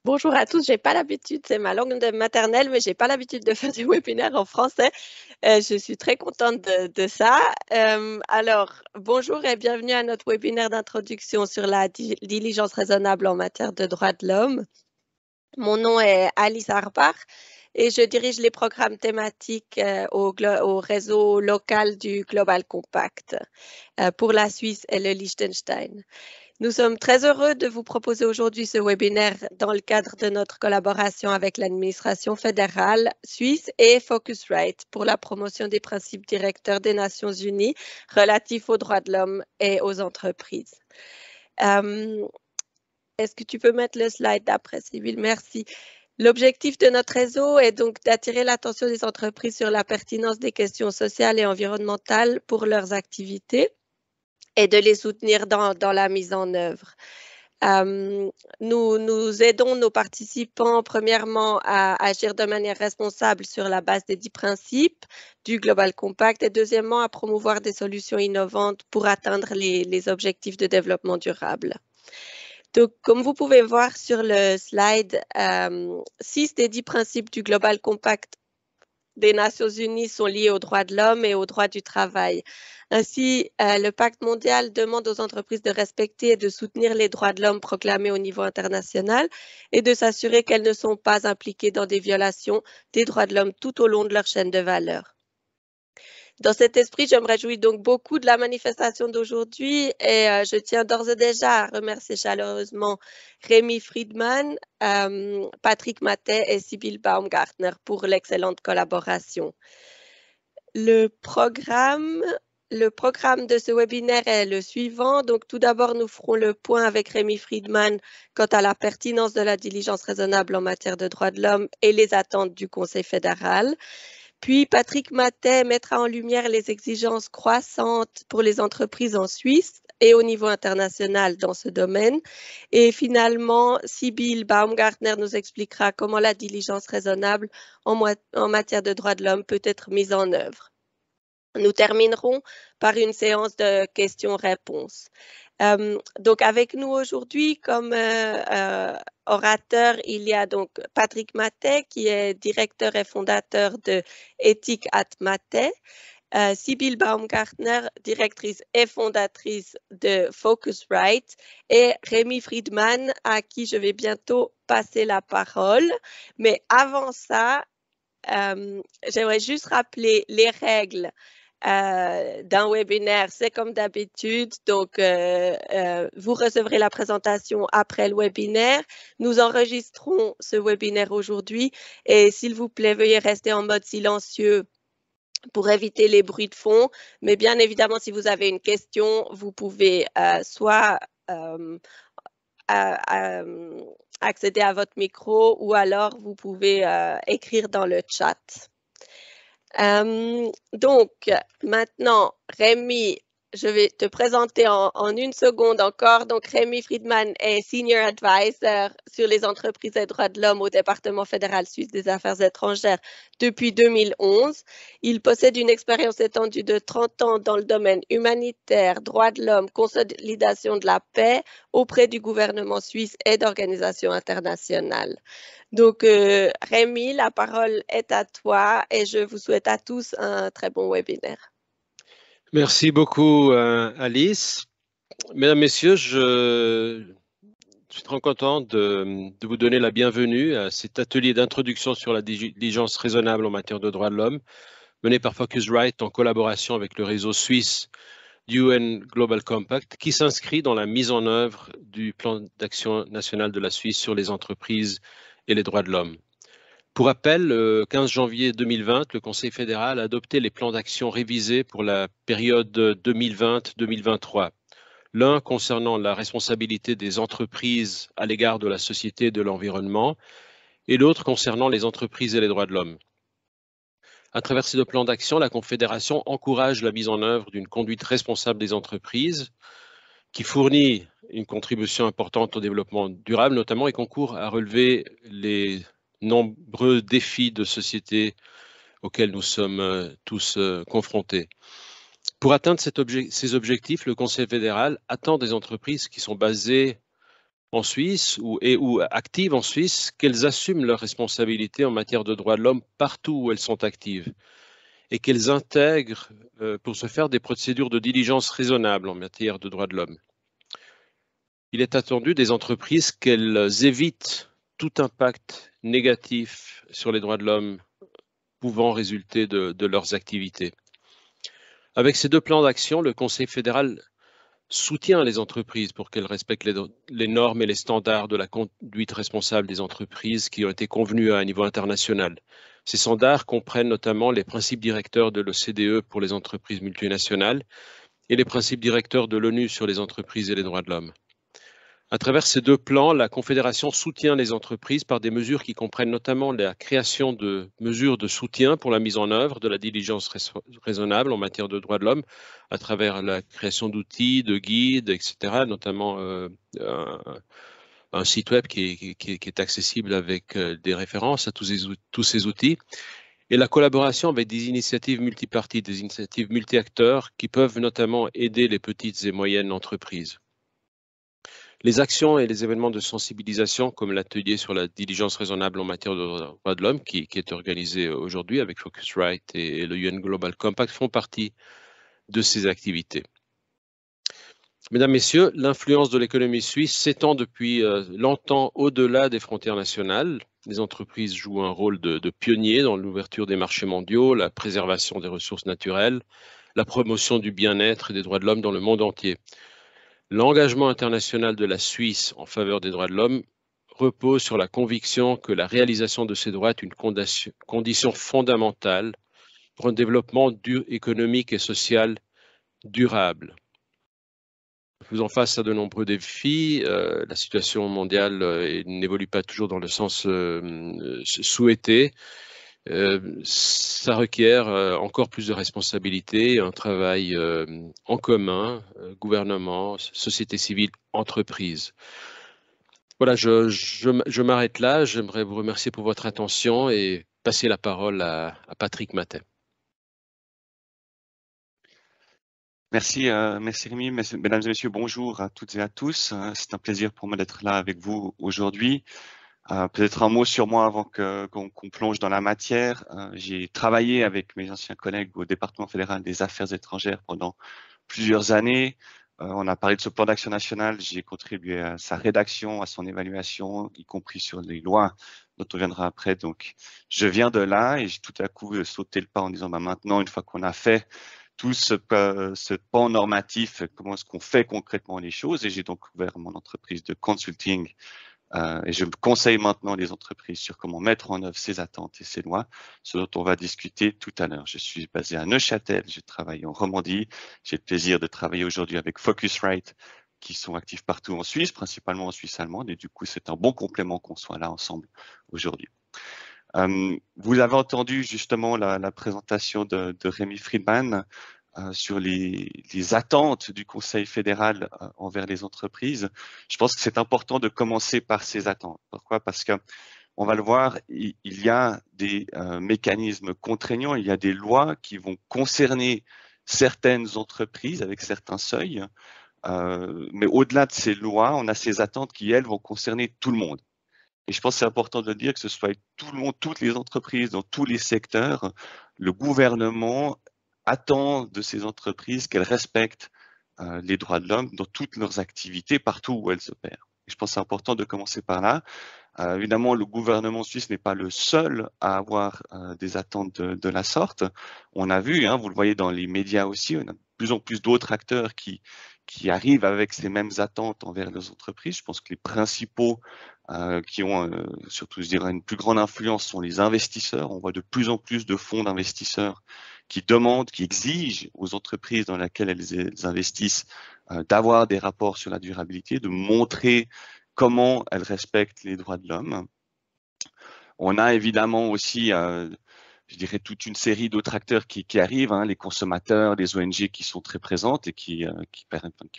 Bonjour à tous, j'ai pas l'habitude, c'est ma langue maternelle, mais j'ai pas l'habitude de faire des webinaires en français. Je suis très contente de ça. Alors, bonjour et bienvenue à notre webinaire d'introduction sur la diligence raisonnable en matière de droits de l'homme. Mon nom est Alice Arbach et je dirige les programmes thématiques au réseau local du Global Compact pour la Suisse et le Liechtenstein. Nous sommes très heureux de vous proposer aujourd'hui ce webinaire dans le cadre de notre collaboration avec l'administration fédérale suisse et Focusrite pour la promotion des principes directeurs des Nations Unies relatifs aux droits de l'homme et aux entreprises. Est-ce que tu peux mettre le slide d'après, Sybille? Merci. L'objectif de notre réseau est donc d'attirer l'attention des entreprises sur la pertinence des questions sociales et environnementales pour leurs activités et de les soutenir dans la mise en œuvre. Nous aidons nos participants premièrement à agir de manière responsable sur la base des 10 principes du Global Compact et deuxièmement à promouvoir des solutions innovantes pour atteindre les objectifs de développement durable. Donc, comme vous pouvez voir sur le slide, 6 des 10 principes du Global Compact des Nations Unies sont liés aux droits de l'homme et aux droits du travail. Ainsi, le pacte mondial demande aux entreprises de respecter et de soutenir les droits de l'homme proclamés au niveau international et de s'assurer qu'elles ne sont pas impliquées dans des violations des droits de l'homme tout au long de leur chaîne de valeur. Dans cet esprit, je me réjouis donc beaucoup de la manifestation d'aujourd'hui et je tiens d'ores et déjà à remercier chaleureusement Rémi Friedman, Patrick Matet et Sybille Baumgartner pour l'excellente collaboration. Le programme de ce webinaire est le suivant. Donc, tout d'abord, nous ferons le point avec Rémi Friedman quant à la pertinence de la diligence raisonnable en matière de droits de l'homme et les attentes du Conseil fédéral. Puis, Patrick Matet mettra en lumière les exigences croissantes pour les entreprises en Suisse et au niveau international dans ce domaine. Et finalement, Sybille Baumgartner nous expliquera comment la diligence raisonnable en matière de droits de l'homme peut être mise en œuvre. Nous terminerons par une séance de questions-réponses. Donc, avec nous aujourd'hui, comme orateur, il y a donc Patrick Matet, qui est directeur et fondateur de Ethic at Matet, Sybille Baumgartner, directrice et fondatrice de Focusrite, et Rémi Friedman, à qui je vais bientôt passer la parole. Mais avant ça, j'aimerais juste rappeler les règles d'un webinaire, c'est comme d'habitude. Donc, vous recevrez la présentation après le webinaire. Nous enregistrons ce webinaire aujourd'hui et s'il vous plaît, veuillez rester en mode silencieux pour éviter les bruits de fond. Mais bien évidemment, si vous avez une question, vous pouvez soit accéder à votre micro ou alors vous pouvez écrire dans le chat. Donc, maintenant, Rémi, je vais te présenter en une seconde encore. Donc, Rémi Friedman est Senior Advisor sur les entreprises et droits de l'homme au département fédéral suisse des affaires étrangères depuis 2011. Il possède une expérience étendue de 30 ans dans le domaine humanitaire, droits de l'homme, consolidation de la paix auprès du gouvernement suisse et d'organisations internationales. Donc, Rémi, la parole est à toi et je vous souhaite à tous un très bon webinaire. Merci beaucoup, Alice. Mesdames, Messieurs, je suis très content de vous donner la bienvenue à cet atelier d'introduction sur la diligence raisonnable en matière de droits de l'homme, mené par Focusrite en collaboration avec le réseau suisse du UN Global Compact, qui s'inscrit dans la mise en œuvre du plan d'action national de la Suisse sur les entreprises et les droits de l'homme. Pour rappel, le 15 janvier 2020, le Conseil fédéral a adopté les plans d'action révisés pour la période 2020-2023. L'un concernant la responsabilité des entreprises à l'égard de la société et de l'environnement, et l'autre concernant les entreprises et les droits de l'homme. À travers ces deux plans d'action, la Confédération encourage la mise en œuvre d'une conduite responsable des entreprises qui fournit une contribution importante au développement durable notamment et concourt à relever les nombreux défis de société auxquels nous sommes tous confrontés. Pour atteindre ces objectifs, le Conseil fédéral attend des entreprises qui sont basées en Suisse ou actives en Suisse, qu'elles assument leurs responsabilités en matière de droits de l'homme partout où elles sont actives et qu'elles intègrent pour ce faire des procédures de diligence raisonnables en matière de droits de l'homme. Il est attendu des entreprises qu'elles évitent tout impact négatif sur les droits de l'homme pouvant résulter de leurs activités. Avec ces deux plans d'action, le Conseil fédéral soutient les entreprises pour qu'elles respectent les normes et les standards de la conduite responsable des entreprises qui ont été convenus à un niveau international. Ces standards comprennent notamment les principes directeurs de l'OCDE pour les entreprises multinationales et les principes directeurs de l'ONU sur les entreprises et les droits de l'homme. À travers ces deux plans, la Confédération soutient les entreprises par des mesures qui comprennent notamment la création de mesures de soutien pour la mise en œuvre de la diligence raisonnable en matière de droits de l'homme, à travers la création d'outils, de guides, etc., notamment un site web qui est accessible avec des références à tous ces outils, et la collaboration avec des initiatives multipartites, des initiatives multi-acteurs qui peuvent notamment aider les petites et moyennes entreprises. Les actions et les événements de sensibilisation, comme l'atelier sur la diligence raisonnable en matière de droits de l'homme, qui est organisé aujourd'hui avec Focusrite et le UN Global Compact, font partie de ces activités. Mesdames, Messieurs, l'influence de l'économie suisse s'étend depuis longtemps au-delà des frontières nationales. Les entreprises jouent un rôle de pionnier dans l'ouverture des marchés mondiaux, la préservation des ressources naturelles, la promotion du bien-être et des droits de l'homme dans le monde entier. L'engagement international de la Suisse en faveur des droits de l'homme repose sur la conviction que la réalisation de ces droits est une condition fondamentale pour un développement économique et social durable. Faisant face à de nombreux défis, la situation mondiale n'évolue pas toujours dans le sens souhaité. Ça requiert encore plus de responsabilités, un travail en commun, gouvernement, société civile, entreprise. Voilà, je m'arrête là. J'aimerais vous remercier pour votre attention et passer la parole à Patrick Matet. Merci, merci Rémi. Mesdames et messieurs, bonjour à toutes et à tous. C'est un plaisir pour moi d'être là avec vous aujourd'hui. Peut-être un mot sur moi avant qu'on plonge dans la matière. J'ai travaillé avec mes anciens collègues au département fédéral des affaires étrangères pendant plusieurs années. On a parlé de ce plan d'action national. J'ai contribué à sa rédaction, à son évaluation, y compris sur les lois dont on viendra après. Donc, je viens de là et j'ai tout à coup sauté le pas en disant, maintenant, une fois qu'on a fait tout ce pan normatif, comment est-ce qu'on fait concrètement les choses? Et j'ai donc ouvert mon entreprise de consulting et je conseille maintenant les entreprises sur comment mettre en œuvre ces attentes et ces lois, ce dont on va discuter tout à l'heure. Je suis basé à Neuchâtel, je travaille en Romandie. J'ai le plaisir de travailler aujourd'hui avec Focusrite, qui sont actifs partout en Suisse, principalement en Suisse allemande. Et du coup, c'est un bon complément qu'on soit là ensemble aujourd'hui. Vous avez entendu justement la présentation de Rémi Friedman sur les attentes du Conseil fédéral envers les entreprises. Je pense que c'est important de commencer par ces attentes. Pourquoi? Parce que on va le voir, il y a des mécanismes contraignants, il y a des lois qui vont concerner certaines entreprises avec certains seuils. Mais au-delà de ces lois, on a ces attentes qui, elles, vont concerner tout le monde. Et je pense que c'est important de dire que ce soit tout le monde, toutes les entreprises, dans tous les secteurs, le gouvernement attend de ces entreprises qu'elles respectent les droits de l'homme dans toutes leurs activités, partout où elles opèrent. Et je pense que c'est important de commencer par là. Évidemment, le gouvernement suisse n'est pas le seul à avoir des attentes de la sorte. On a vu, vous le voyez dans les médias aussi, on a de plus en plus d'autres acteurs qui arrivent avec ces mêmes attentes envers les entreprises. Je pense que les principaux qui ont surtout, je dirais, une plus grande influence sont les investisseurs. On voit de plus en plus de fonds d'investisseurs qui demandent, qui exigent aux entreprises dans lesquelles elles investissent d'avoir des rapports sur la durabilité, de montrer comment elles respectent les droits de l'homme. On a évidemment aussi, je dirais, toute une série d'autres acteurs qui arrivent, les consommateurs, les ONG qui sont très présentes et qui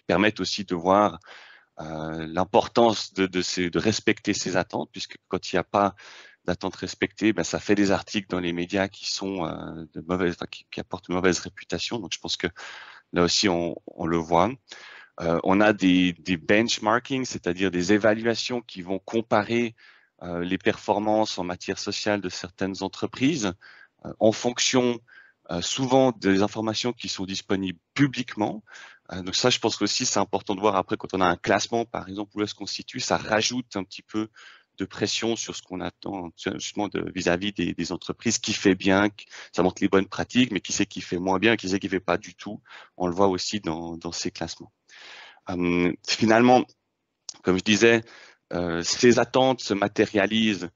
permettent aussi de voir l'importance de respecter ces attentes, puisque quand il n'y a pas d'attentes respectées, ça fait des articles dans les médias qui sont qui apportent une mauvaise réputation. Donc je pense que là aussi on le voit. On a des benchmarking, c'est-à-dire des évaluations qui vont comparer les performances en matière sociale de certaines entreprises en fonction souvent des informations qui sont disponibles publiquement. Donc ça, je pense aussi c'est important de voir après quand on a un classement, par exemple, où est-ce qu'on se situe, ça rajoute un petit peu de pression sur ce qu'on attend justement vis-à-vis des entreprises, qui fait bien, ça montre les bonnes pratiques, mais qui c'est qui fait moins bien, qui c'est qui fait pas du tout. On le voit aussi dans ces classements. Finalement, comme je disais, ces attentes se matérialisent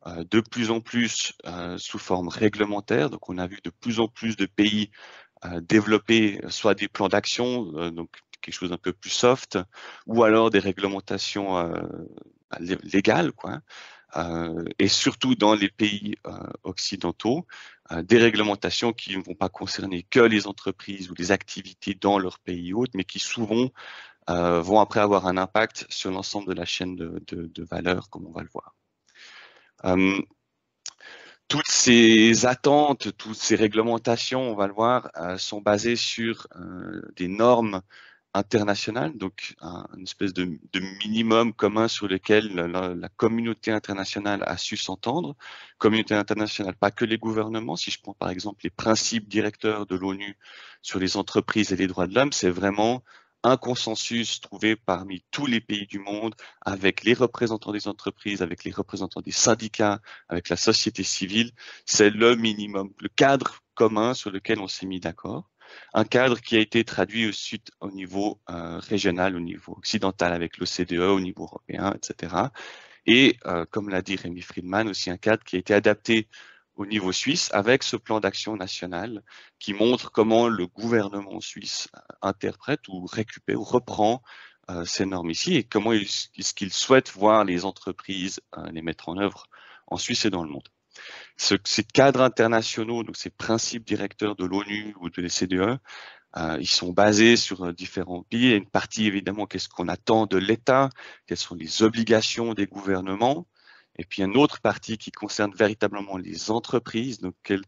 de plus en plus sous forme réglementaire. Donc, on a vu de plus en plus de pays développer soit des plans d'action, donc quelque chose un peu plus soft, ou alors des réglementations légales, quoi. Et surtout dans les pays occidentaux, des réglementations qui ne vont pas concerner que les entreprises ou les activités dans leur pays hôte, mais qui souvent vont après avoir un impact sur l'ensemble de la chaîne de valeur, comme on va le voir. Toutes ces attentes, toutes ces réglementations, on va le voir, sont basées sur des normes internationales, donc une espèce de minimum commun sur lequel la communauté internationale a su s'entendre. Communauté internationale, pas que les gouvernements. Si je prends par exemple les principes directeurs de l'ONU sur les entreprises et les droits de l'homme, c'est vraiment un consensus trouvé parmi tous les pays du monde, avec les représentants des entreprises, avec les représentants des syndicats, avec la société civile. C'est le minimum, le cadre commun sur lequel on s'est mis d'accord. Un cadre qui a été traduit ensuite au niveau régional, au niveau occidental avec l'OCDE, au niveau européen, etc. Et comme l'a dit Rémi Friedman, aussi un cadre qui a été adapté au niveau suisse avec ce plan d'action national qui montre comment le gouvernement suisse interprète ou récupère ou reprend ces normes ici et comment est-ce qu'il souhaite voir les entreprises les mettre en œuvre en Suisse et dans le monde. Ces cadres internationaux, donc ces principes directeurs de l'ONU ou de l'OCDE, ils sont basés sur différents pays. Il y a une partie, évidemment, qu'est-ce qu'on attend de l'État, quelles sont les obligations des gouvernements, et puis une autre partie qui concerne véritablement les entreprises, donc quelle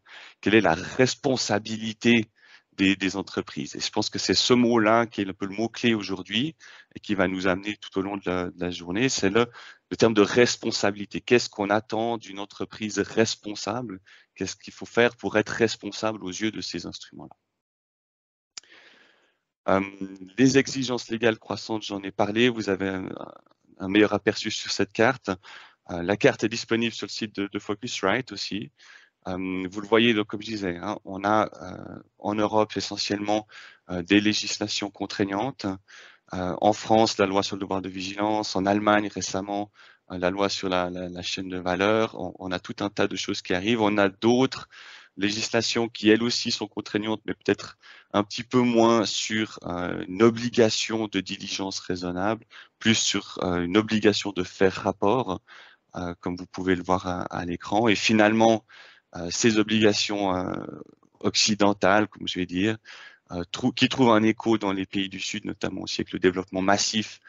est la responsabilité des entreprises. Et je pense que c'est ce mot-là qui est un peu le mot-clé aujourd'hui et qui va nous amener tout au long de la journée, c'est le terme de responsabilité. Qu'est-ce qu'on attend d'une entreprise responsable? Qu'est-ce qu'il faut faire pour être responsable aux yeux de ces instruments-là? Les exigences légales croissantes, j'en ai parlé, vous avez un meilleur aperçu sur cette carte. La carte est disponible sur le site de Focusrite aussi. Vous le voyez, donc, comme je disais, hein, on a en Europe essentiellement des législations contraignantes. En France, la loi sur le devoir de vigilance. En Allemagne, récemment, la loi sur la chaîne de valeur. On a tout un tas de choses qui arrivent. On a d'autres législations qui, elles aussi, sont contraignantes, mais peut-être un petit peu moins sur une obligation de diligence raisonnable, plus sur une obligation de faire rapport, comme vous pouvez le voir à l'écran. Et finalement, ces obligations occidentales, comme je vais dire, qui trouvent un écho dans les pays du Sud, notamment aussi avec le développement massif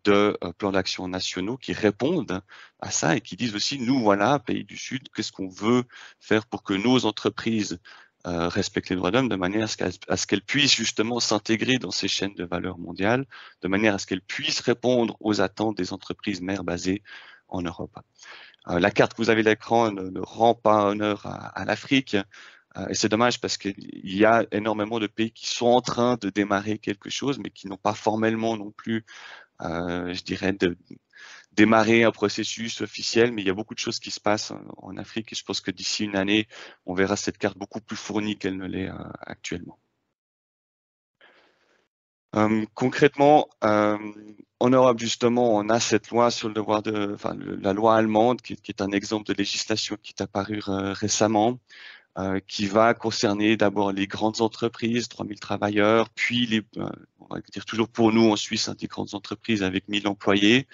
de plans d'action nationaux qui répondent à ça et qui disent aussi, nous, voilà, pays du Sud, qu'est-ce qu'on veut faire pour que nos entreprises respectent les droits de l'homme de manière à ce qu'elles puissent justement s'intégrer dans ces chaînes de valeur mondiales, de manière à ce qu'elles puissent répondre aux attentes des entreprises mères basées en Europe. La carte que vous avez à l'écran ne rend pas honneur à l'Afrique. Et c'est dommage parce qu'il y a énormément de pays qui sont en train de démarrer quelque chose, mais qui n'ont pas formellement non plus, je dirais, de démarrer un processus officiel. Mais il y a beaucoup de choses qui se passent en Afrique et je pense que d'ici une année, on verra cette carte beaucoup plus fournie qu'elle ne l'est actuellement. Concrètement, en Europe, justement, on a cette loi sur le devoir la loi allemande, qui est un exemple de législation qui est apparue récemment, qui va concerner d'abord les grandes entreprises, 3000 travailleurs, puis on va dire toujours pour nous en Suisse, des grandes entreprises avec 1000 employés.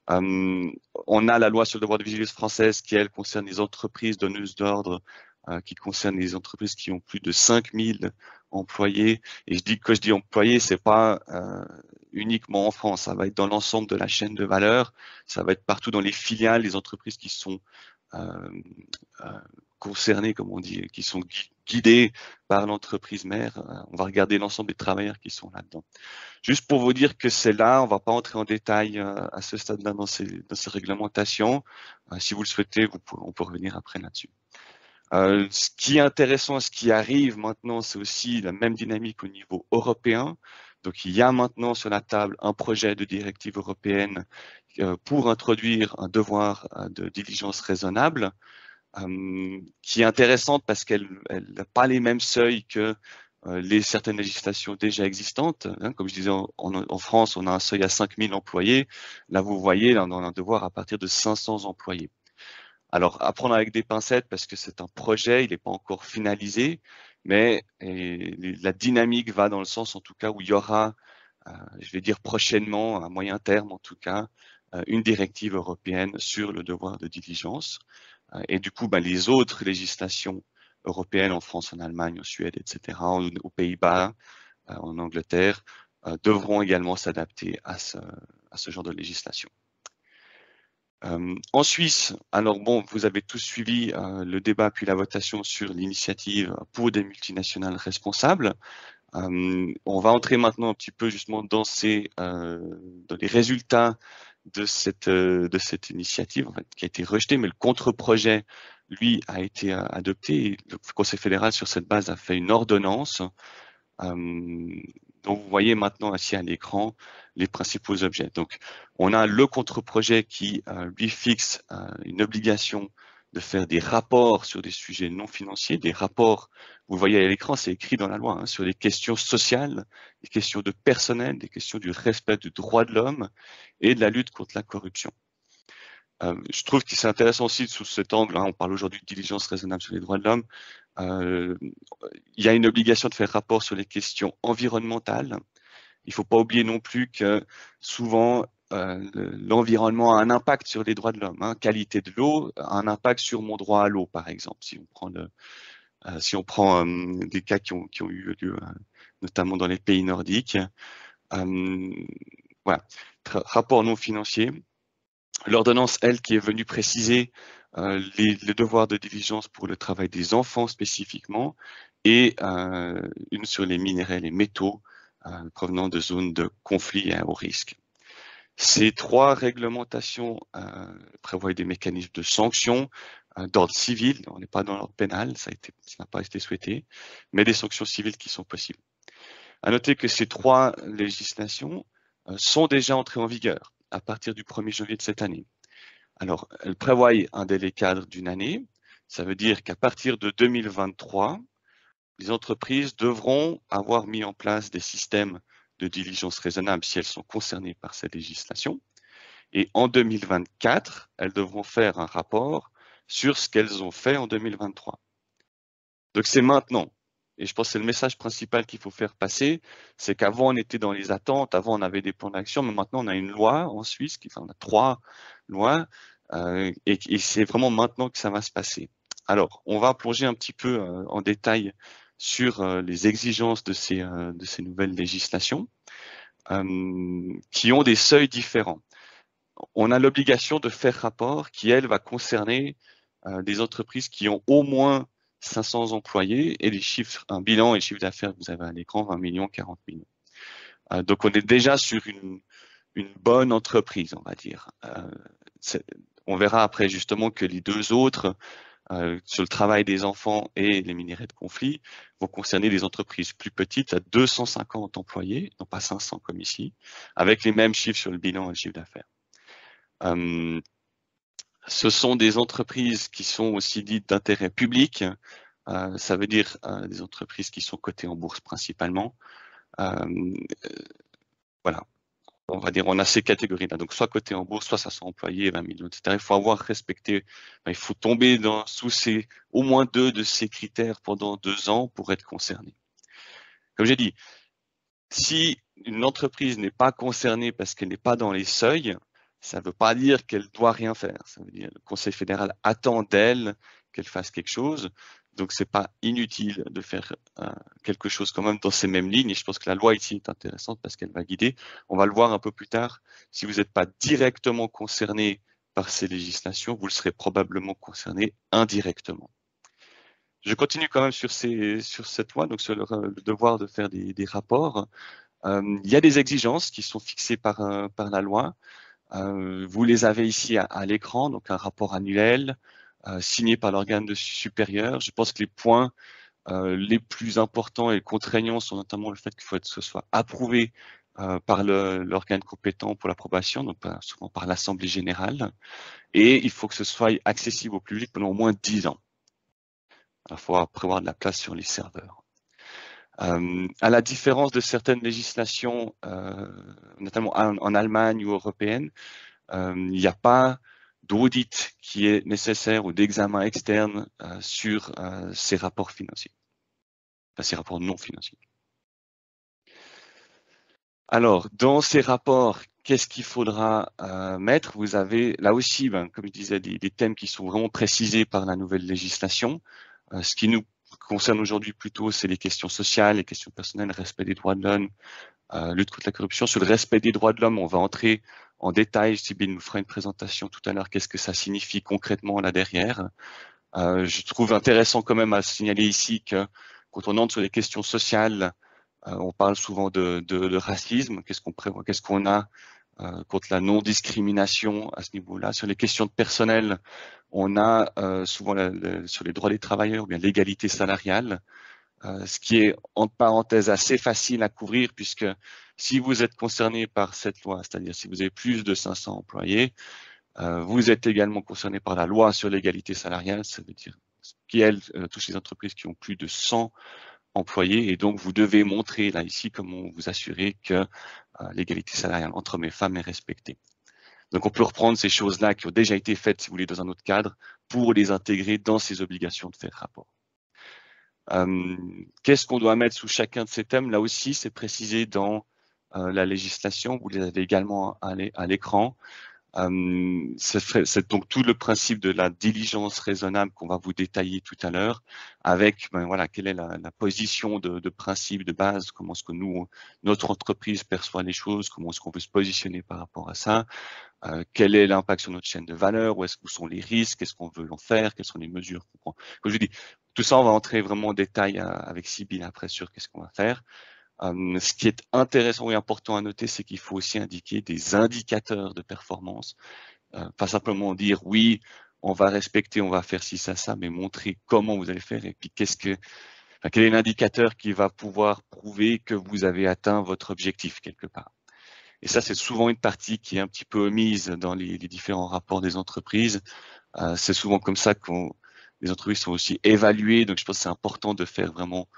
On a la loi sur le devoir de vigilance française qui, elle, concerne les entreprises donneuses d'ordre, qui concerne les entreprises qui ont plus de 5000 employés. Et quand je dis employés, c'est pas uniquement en France, ça va être dans l'ensemble de la chaîne de valeur, ça va être partout dans les filiales, les entreprises qui sont concernées, comme on dit, qui sont guidé par l'entreprise mère. On va regarder l'ensemble des travailleurs qui sont là-dedans. Juste pour vous dire que c'est là, on ne va pas entrer en détail à ce stade-là dans ces réglementations. Si vous le souhaitez, on peut revenir après là-dessus. Ce qui est intéressant, ce qui arrive maintenant, c'est aussi la même dynamique au niveau européen. Donc, il y a maintenant sur la table un projet de directive européenne pour introduire un devoir de diligence raisonnable, qui est intéressante parce qu'elle n'a pas les mêmes seuils que certaines législations déjà existantes. Hein. Comme je disais, en France, on a un seuil à 5000 employés. Là, vous voyez, on a un devoir à partir de 500 employés. Alors, à prendre avec des pincettes parce que c'est un projet, il n'est pas encore finalisé, mais la dynamique va dans le sens, en tout cas, où il y aura, je vais dire prochainement, à moyen terme en tout cas, une directive européenne sur le devoir de diligence. Et du coup, les autres législations européennes en France, en Allemagne, en Suède, etc., aux Pays-Bas, en Angleterre, devront également s'adapter à ce genre de législation. En Suisse, alors bon, vous avez tous suivi le débat puis la votation sur l'initiative pour des multinationales responsables. On va entrer maintenant un petit peu justement dans les résultats de cette initiative en fait, qui a été rejetée, mais le contre-projet, lui, a été adopté. Le Conseil fédéral, sur cette base, a fait une ordonnance. Donc, vous voyez maintenant ici à l'écran les principaux objets. Donc, on a le contre-projet qui, lui, fixe une obligation de faire des rapports sur des sujets non financiers, des rapports, vous voyez à l'écran, c'est écrit dans la loi, hein, sur des questions sociales, des questions de personnel, des questions du respect du droit de l'homme et de la lutte contre la corruption. Je trouve que c'est intéressant aussi sous cet angle, hein, on parle aujourd'hui de diligence raisonnable sur les droits de l'homme, il y a une obligation de faire rapport sur les questions environnementales. Il ne faut pas oublier non plus que souvent, l'environnement a un impact sur les droits de l'homme. Hein. Qualité de l'eau a un impact sur mon droit à l'eau, par exemple, si on prend des cas qui ont eu lieu, notamment dans les pays nordiques. Voilà. Rapport non financier. L'ordonnance, elle, qui est venue préciser les devoirs de diligence pour le travail des enfants spécifiquement, et une sur les minéraux et les métaux provenant de zones de conflit et à haut risque. Ces trois réglementations prévoient des mécanismes de sanctions d'ordre civil, on n'est pas dans l'ordre pénal, ça n'a pas été souhaité, mais des sanctions civiles qui sont possibles. À noter que ces trois législations sont déjà entrées en vigueur à partir du 1er janvier de cette année. Alors, elles prévoient un délai cadre d'une année. Ça veut dire qu'à partir de 2023, les entreprises devront avoir mis en place des systèmes de diligence raisonnable si elles sont concernées par cette législation. Et en 2024, elles devront faire un rapport sur ce qu'elles ont fait en 2023. Donc, c'est maintenant. Et je pense que c'est le message principal qu'il faut faire passer, c'est qu'avant, on était dans les attentes, avant, on avait des plans d'action, mais maintenant, on a une loi en Suisse, on a 3 lois, et c'est vraiment maintenant que ça va se passer. Alors, on va plonger un petit peu en détail sur les exigences de ces nouvelles législations, qui ont des seuils différents. On a l'obligation de faire rapport qui, elle, va concerner des entreprises qui ont au moins 500 employés et les chiffres, un bilan et chiffre d'affaires que vous avez à l'écran, 20 millions, 40 millions. Donc, on est déjà sur une bonne entreprise, on va dire. On verra après justement que les deux autres, sur le travail des enfants et les minéraux de conflit, vont concerner des entreprises plus petites à 250 employés, non pas 500 comme ici, avec les mêmes chiffres sur le bilan et le chiffre d'affaires. Ce sont des entreprises qui sont aussi dites d'intérêt public. Ça veut dire des entreprises qui sont cotées en bourse principalement. Voilà. On va dire, on a ces catégories-là. Donc, soit cotées en bourse, soit 500 employés, 20 millions, etc. Il faut avoir respecté, il faut tomber sous au moins 2 de ces critères pendant 2 ans pour être concerné. Comme j'ai dit, si une entreprise n'est pas concernée parce qu'elle n'est pas dans les seuils, ça ne veut pas dire qu'elle doit rien faire. Ça veut dire que le Conseil fédéral attend d'elle qu'elle fasse quelque chose. Donc, c'est pas inutile de faire quelque chose quand même dans ces mêmes lignes. Et je pense que la loi ici est intéressante parce qu'elle va guider. On va le voir un peu plus tard. Si vous n'êtes pas directement concerné par ces législations, vous le serez probablement concerné indirectement. Je continue quand même sur cette loi, donc sur le devoir de faire des rapports. Il y a des exigences qui sont fixées par la loi. Vous les avez ici à l'écran, donc un rapport annuel signé par l'organe supérieur. Je pense que les points les plus importants et contraignants sont notamment le fait qu'il faut que ce soit approuvé par l'organe compétent pour l'approbation, donc souvent par l'Assemblée générale, et il faut que ce soit accessible au public pendant au moins 10 ans. Il faut prévoir de la place sur les serveurs. À la différence de certaines législations, notamment en Allemagne ou européenne, il n'y a pas d'audit qui est nécessaire ou d'examen externe sur ces rapports financiers, enfin ces rapports non financiers. Alors, dans ces rapports, qu'est-ce qu'il faudra mettre? Vous avez là aussi, comme je disais, des thèmes qui sont vraiment précisés par la nouvelle législation. Ce qui nous concerne aujourd'hui plutôt, c'est les questions sociales, les questions personnelles, respect des droits de l'homme, lutte contre la corruption. Sur le respect des droits de l'homme, on va entrer en détail. Sybille nous fera une présentation tout à l'heure. Qu'est-ce que ça signifie concrètement là derrière? Je trouve intéressant quand même à signaler ici que quand on entre sur les questions sociales, on parle souvent de racisme. Qu'est-ce qu'on prévoit? Qu'est-ce qu'on a contre la non-discrimination à ce niveau-là? Sur les questions de personnel, on a souvent sur les droits des travailleurs ou bien l'égalité salariale, ce qui est entre parenthèses assez facile à couvrir puisque si vous êtes concerné par cette loi, c'est-à-dire si vous avez plus de 500 employés, vous êtes également concerné par la loi sur l'égalité salariale, ça veut dire qui elle touche les entreprises qui ont plus de 100 employés et donc vous devez montrer là ici comment vous assurer que l'égalité salariale entre hommes et femmes est respectée. Donc on peut reprendre ces choses-là qui ont déjà été faites, si vous voulez, dans un autre cadre, pour les intégrer dans ces obligations de faire rapport. Qu'est-ce qu'on doit mettre sous chacun de ces thèmes? Là aussi, c'est précisé dans la législation. Vous les avez également à l'écran. C'est donc tout le principe de la diligence raisonnable qu'on va vous détailler tout à l'heure, avec voilà quelle est la position de principe de base, comment est-ce que notre entreprise perçoit les choses, comment est-ce qu'on veut se positionner par rapport à ça, quel est l'impact sur notre chaîne de valeur, où sont les risques, qu'est-ce qu'on veut en faire, quelles sont les mesures qu'on prend. Comme je dis, tout ça on va entrer vraiment en détail avec Sybille après sur qu'est-ce qu'on va faire. Ce qui est intéressant et important à noter, c'est qu'il faut aussi indiquer des indicateurs de performance. Pas simplement dire oui, on va respecter, on va faire ci, ça, mais montrer comment vous allez faire et puis quel est l'indicateur qui va pouvoir prouver que vous avez atteint votre objectif quelque part. Et ça, c'est souvent une partie qui est un petit peu omise dans les différents rapports des entreprises. C'est souvent comme ça que les entreprises sont aussi évaluées. Donc, je pense que c'est important de faire vraiment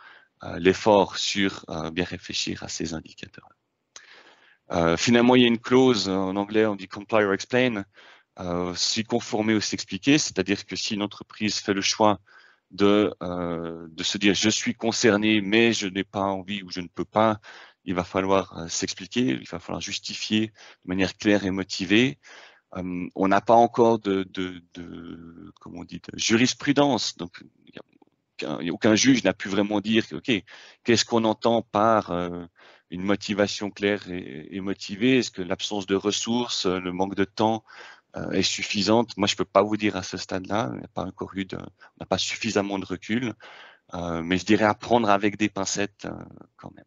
l'effort sur bien réfléchir à ces indicateurs. Finalement, il y a une clause, en anglais on dit comply or explain, s'y conformer ou s'expliquer, c'est-à-dire que si une entreprise fait le choix de se dire je suis concerné mais je n'ai pas envie ou je ne peux pas, il va falloir s'expliquer, il va falloir justifier de manière claire et motivée. On n'a pas encore comment on dit, de jurisprudence, donc aucun juge n'a pu vraiment dire ok, qu'est-ce qu'on entend par une motivation claire et motivée? Est-ce que l'absence de ressources, le manque de temps est suffisante? Moi, je peux pas vous dire à ce stade-là. Il n'y a pas encore on n'a pas suffisamment de recul, mais je dirais à prendre avec des pincettes quand même.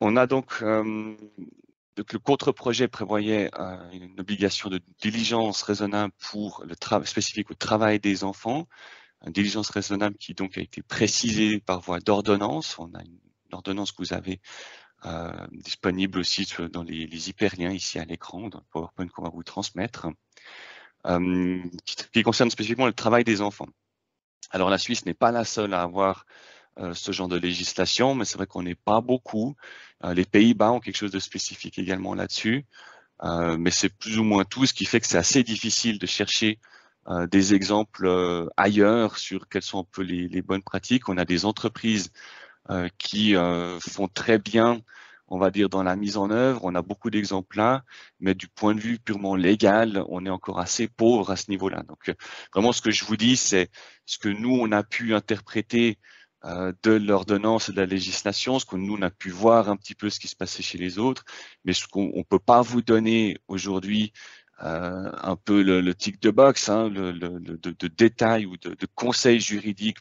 On a donc le contre-projet prévoyait une obligation de diligence raisonnable pour le travail spécifique au travail des enfants, une diligence raisonnable qui donc a été précisée par voie d'ordonnance. On a une ordonnance que vous avez disponible aussi dans les hyperliens ici à l'écran, dans le PowerPoint qu'on va vous transmettre, qui concerne spécifiquement le travail des enfants. Alors la Suisse n'est pas la seule à avoir ce genre de législation, mais c'est vrai qu'on n'est pas beaucoup. Les Pays-Bas ont quelque chose de spécifique également là-dessus, mais c'est plus ou moins tout, ce qui fait que c'est assez difficile de chercher des exemples ailleurs sur quelles sont un peu les bonnes pratiques. On a des entreprises qui font très bien, on va dire, dans la mise en œuvre. On a beaucoup d'exemples là, mais du point de vue purement légal, on est encore assez pauvre à ce niveau-là. Donc, vraiment, ce que je vous dis, c'est ce que nous, on a pu interpréter de l'ordonnance et de la législation, ce que nous, on a pu voir un petit peu ce qui se passait chez les autres, mais ce qu'on ne peut pas vous donner aujourd'hui un peu le tick de box, hein, de détails ou de conseils juridiques,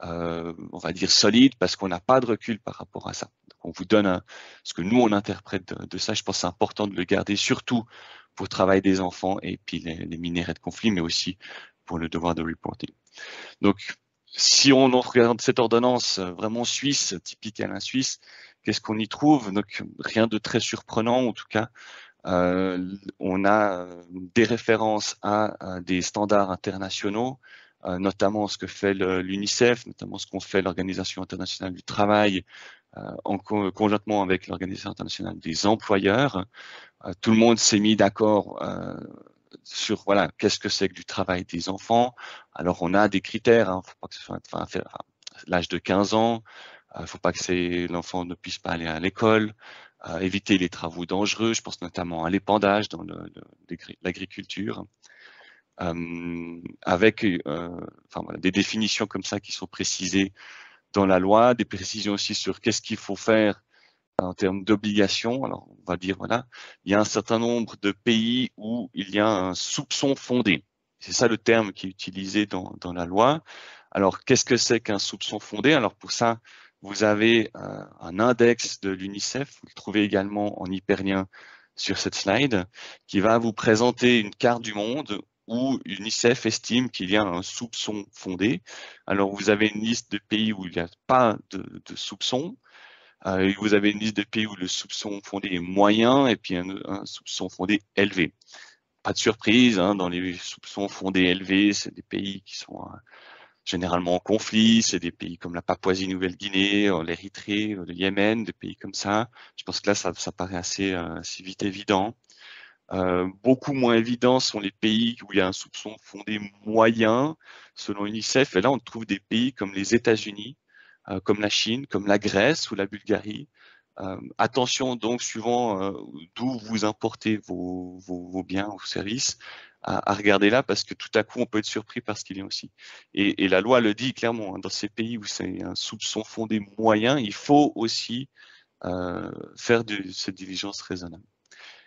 on va dire solides, parce qu'on n'a pas de recul par rapport à ça. Donc, on vous donne ce que nous, on interprète de ça. Je pense que c'est important de le garder, surtout pour le travail des enfants et puis les minéraux de conflit, mais aussi pour le devoir de reporting. Donc, si on regarde cette ordonnance vraiment suisse, typique à la Suisse, qu'est-ce qu'on y trouve? Donc, rien de très surprenant, en tout cas. On a des références à des standards internationaux, notamment ce que fait l'UNICEF, notamment ce qu'on fait l'Organisation internationale du travail, conjointement avec l'Organisation internationale des employeurs. Tout le monde s'est mis d'accord sur voilà, qu'est-ce que c'est que du travail des enfants. Alors on a des critères, hein, faut pas que ce soit l'âge de 15 ans, faut pas que l'enfant ne puisse pas aller à l'école, éviter les travaux dangereux, je pense notamment à l'épandage dans l'agriculture, avec voilà, des définitions comme ça qui sont précisées dans la loi, des précisions aussi sur qu'est-ce qu'il faut faire en termes d'obligations. Alors, on va dire, voilà, il y a un certain nombre de pays où il y a un soupçon fondé. C'est ça le terme qui est utilisé dans la loi. Alors, qu'est-ce que c'est qu'un soupçon fondé? Alors, pour ça, vous avez un index de l'UNICEF, vous le trouvez également en hyperlien sur cette slide, qui va vous présenter une carte du monde où l'UNICEF estime qu'il y a un soupçon fondé. Alors, vous avez une liste de pays où il n'y a pas de soupçon. Vous avez une liste de pays où le soupçon fondé est moyen et puis un soupçon fondé élevé. Pas de surprise, hein, dans les soupçons fondés élevés, c'est des pays qui sont généralement en conflit, c'est des pays comme la Papouasie-Nouvelle-Guinée, l'Érythrée, le Yémen, des pays comme ça. Je pense que là, ça paraît assez vite évident. Beaucoup moins évidents sont les pays où il y a un soupçon fondé moyen, selon UNICEF. Et là, on trouve des pays comme les États-Unis, comme la Chine, comme la Grèce ou la Bulgarie. Attention donc, suivant d'où vous importez vos biens ou services, à regarder là, parce que tout à coup, on peut être surpris par ce qu'il y a aussi. Et la loi le dit clairement, hein, dans ces pays où c'est un soupçon fondé moyen, il faut aussi faire cette diligence raisonnable.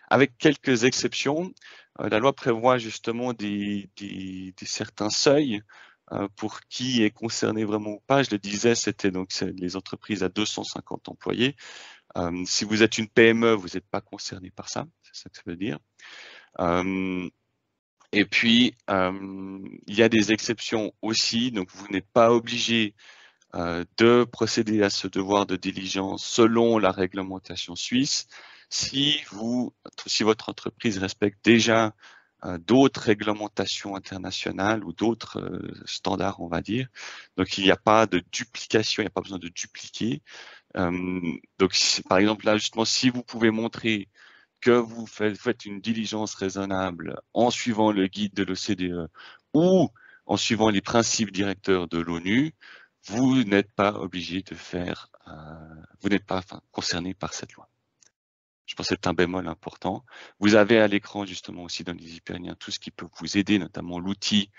Avec quelques exceptions, la loi prévoit justement des certains seuils pour qui est concerné vraiment ou pas. Je le disais, c'était donc les entreprises à 250 employés. Si vous êtes une PME, vous n'êtes pas concerné par ça, c'est ça que ça veut dire. Et puis, il y a des exceptions aussi, donc vous n'êtes pas obligé de procéder à ce devoir de diligence selon la réglementation suisse si votre entreprise respecte déjà d'autres réglementations internationales ou d'autres standards, on va dire. Donc, il n'y a pas de duplication, il n'y a pas besoin de dupliquer. Donc, par exemple, là, justement, si vous pouvez montrer que vous faites une diligence raisonnable en suivant le guide de l'OCDE ou en suivant les principes directeurs de l'ONU, vous n'êtes pas obligé de faire, vous n'êtes pas concerné par cette loi. Je pense que c'est un bémol important. Vous avez à l'écran justement aussi dans les hyperliens tout ce qui peut vous aider, notamment l'outil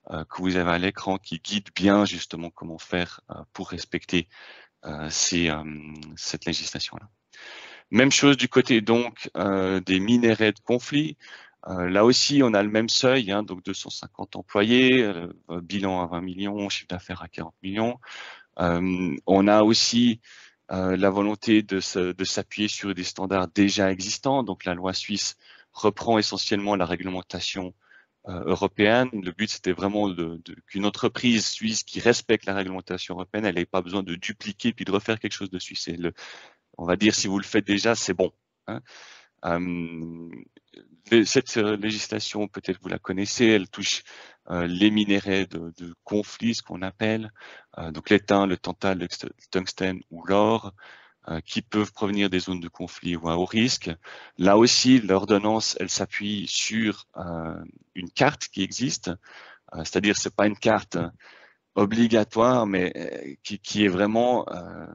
que vous avez à l'écran qui guide bien justement comment faire pour respecter cette législation-là. Même chose du côté donc des minéraux de conflit. Là aussi, on a le même seuil, hein, donc 250 employés, bilan à 20 millions, chiffre d'affaires à 40 millions. On a aussi la volonté de s'appuyer sur des standards déjà existants. Donc la loi suisse reprend essentiellement la réglementation européenne. Le but, c'était vraiment qu'une entreprise suisse qui respecte la réglementation européenne, elle n'ait pas besoin de dupliquer puis de refaire quelque chose dessus. On va dire, si vous le faites déjà, c'est bon. Hein. Cette législation, peut-être vous la connaissez, elle touche les minéraux de conflit, ce qu'on appelle, donc l'étain, le tantal, le tungstène ou l'or, qui peuvent provenir des zones de conflit ou à haut risque. Là aussi, l'ordonnance, elle s'appuie sur une carte qui existe, c'est-à-dire c'est pas une carte obligatoire, mais qui est vraiment,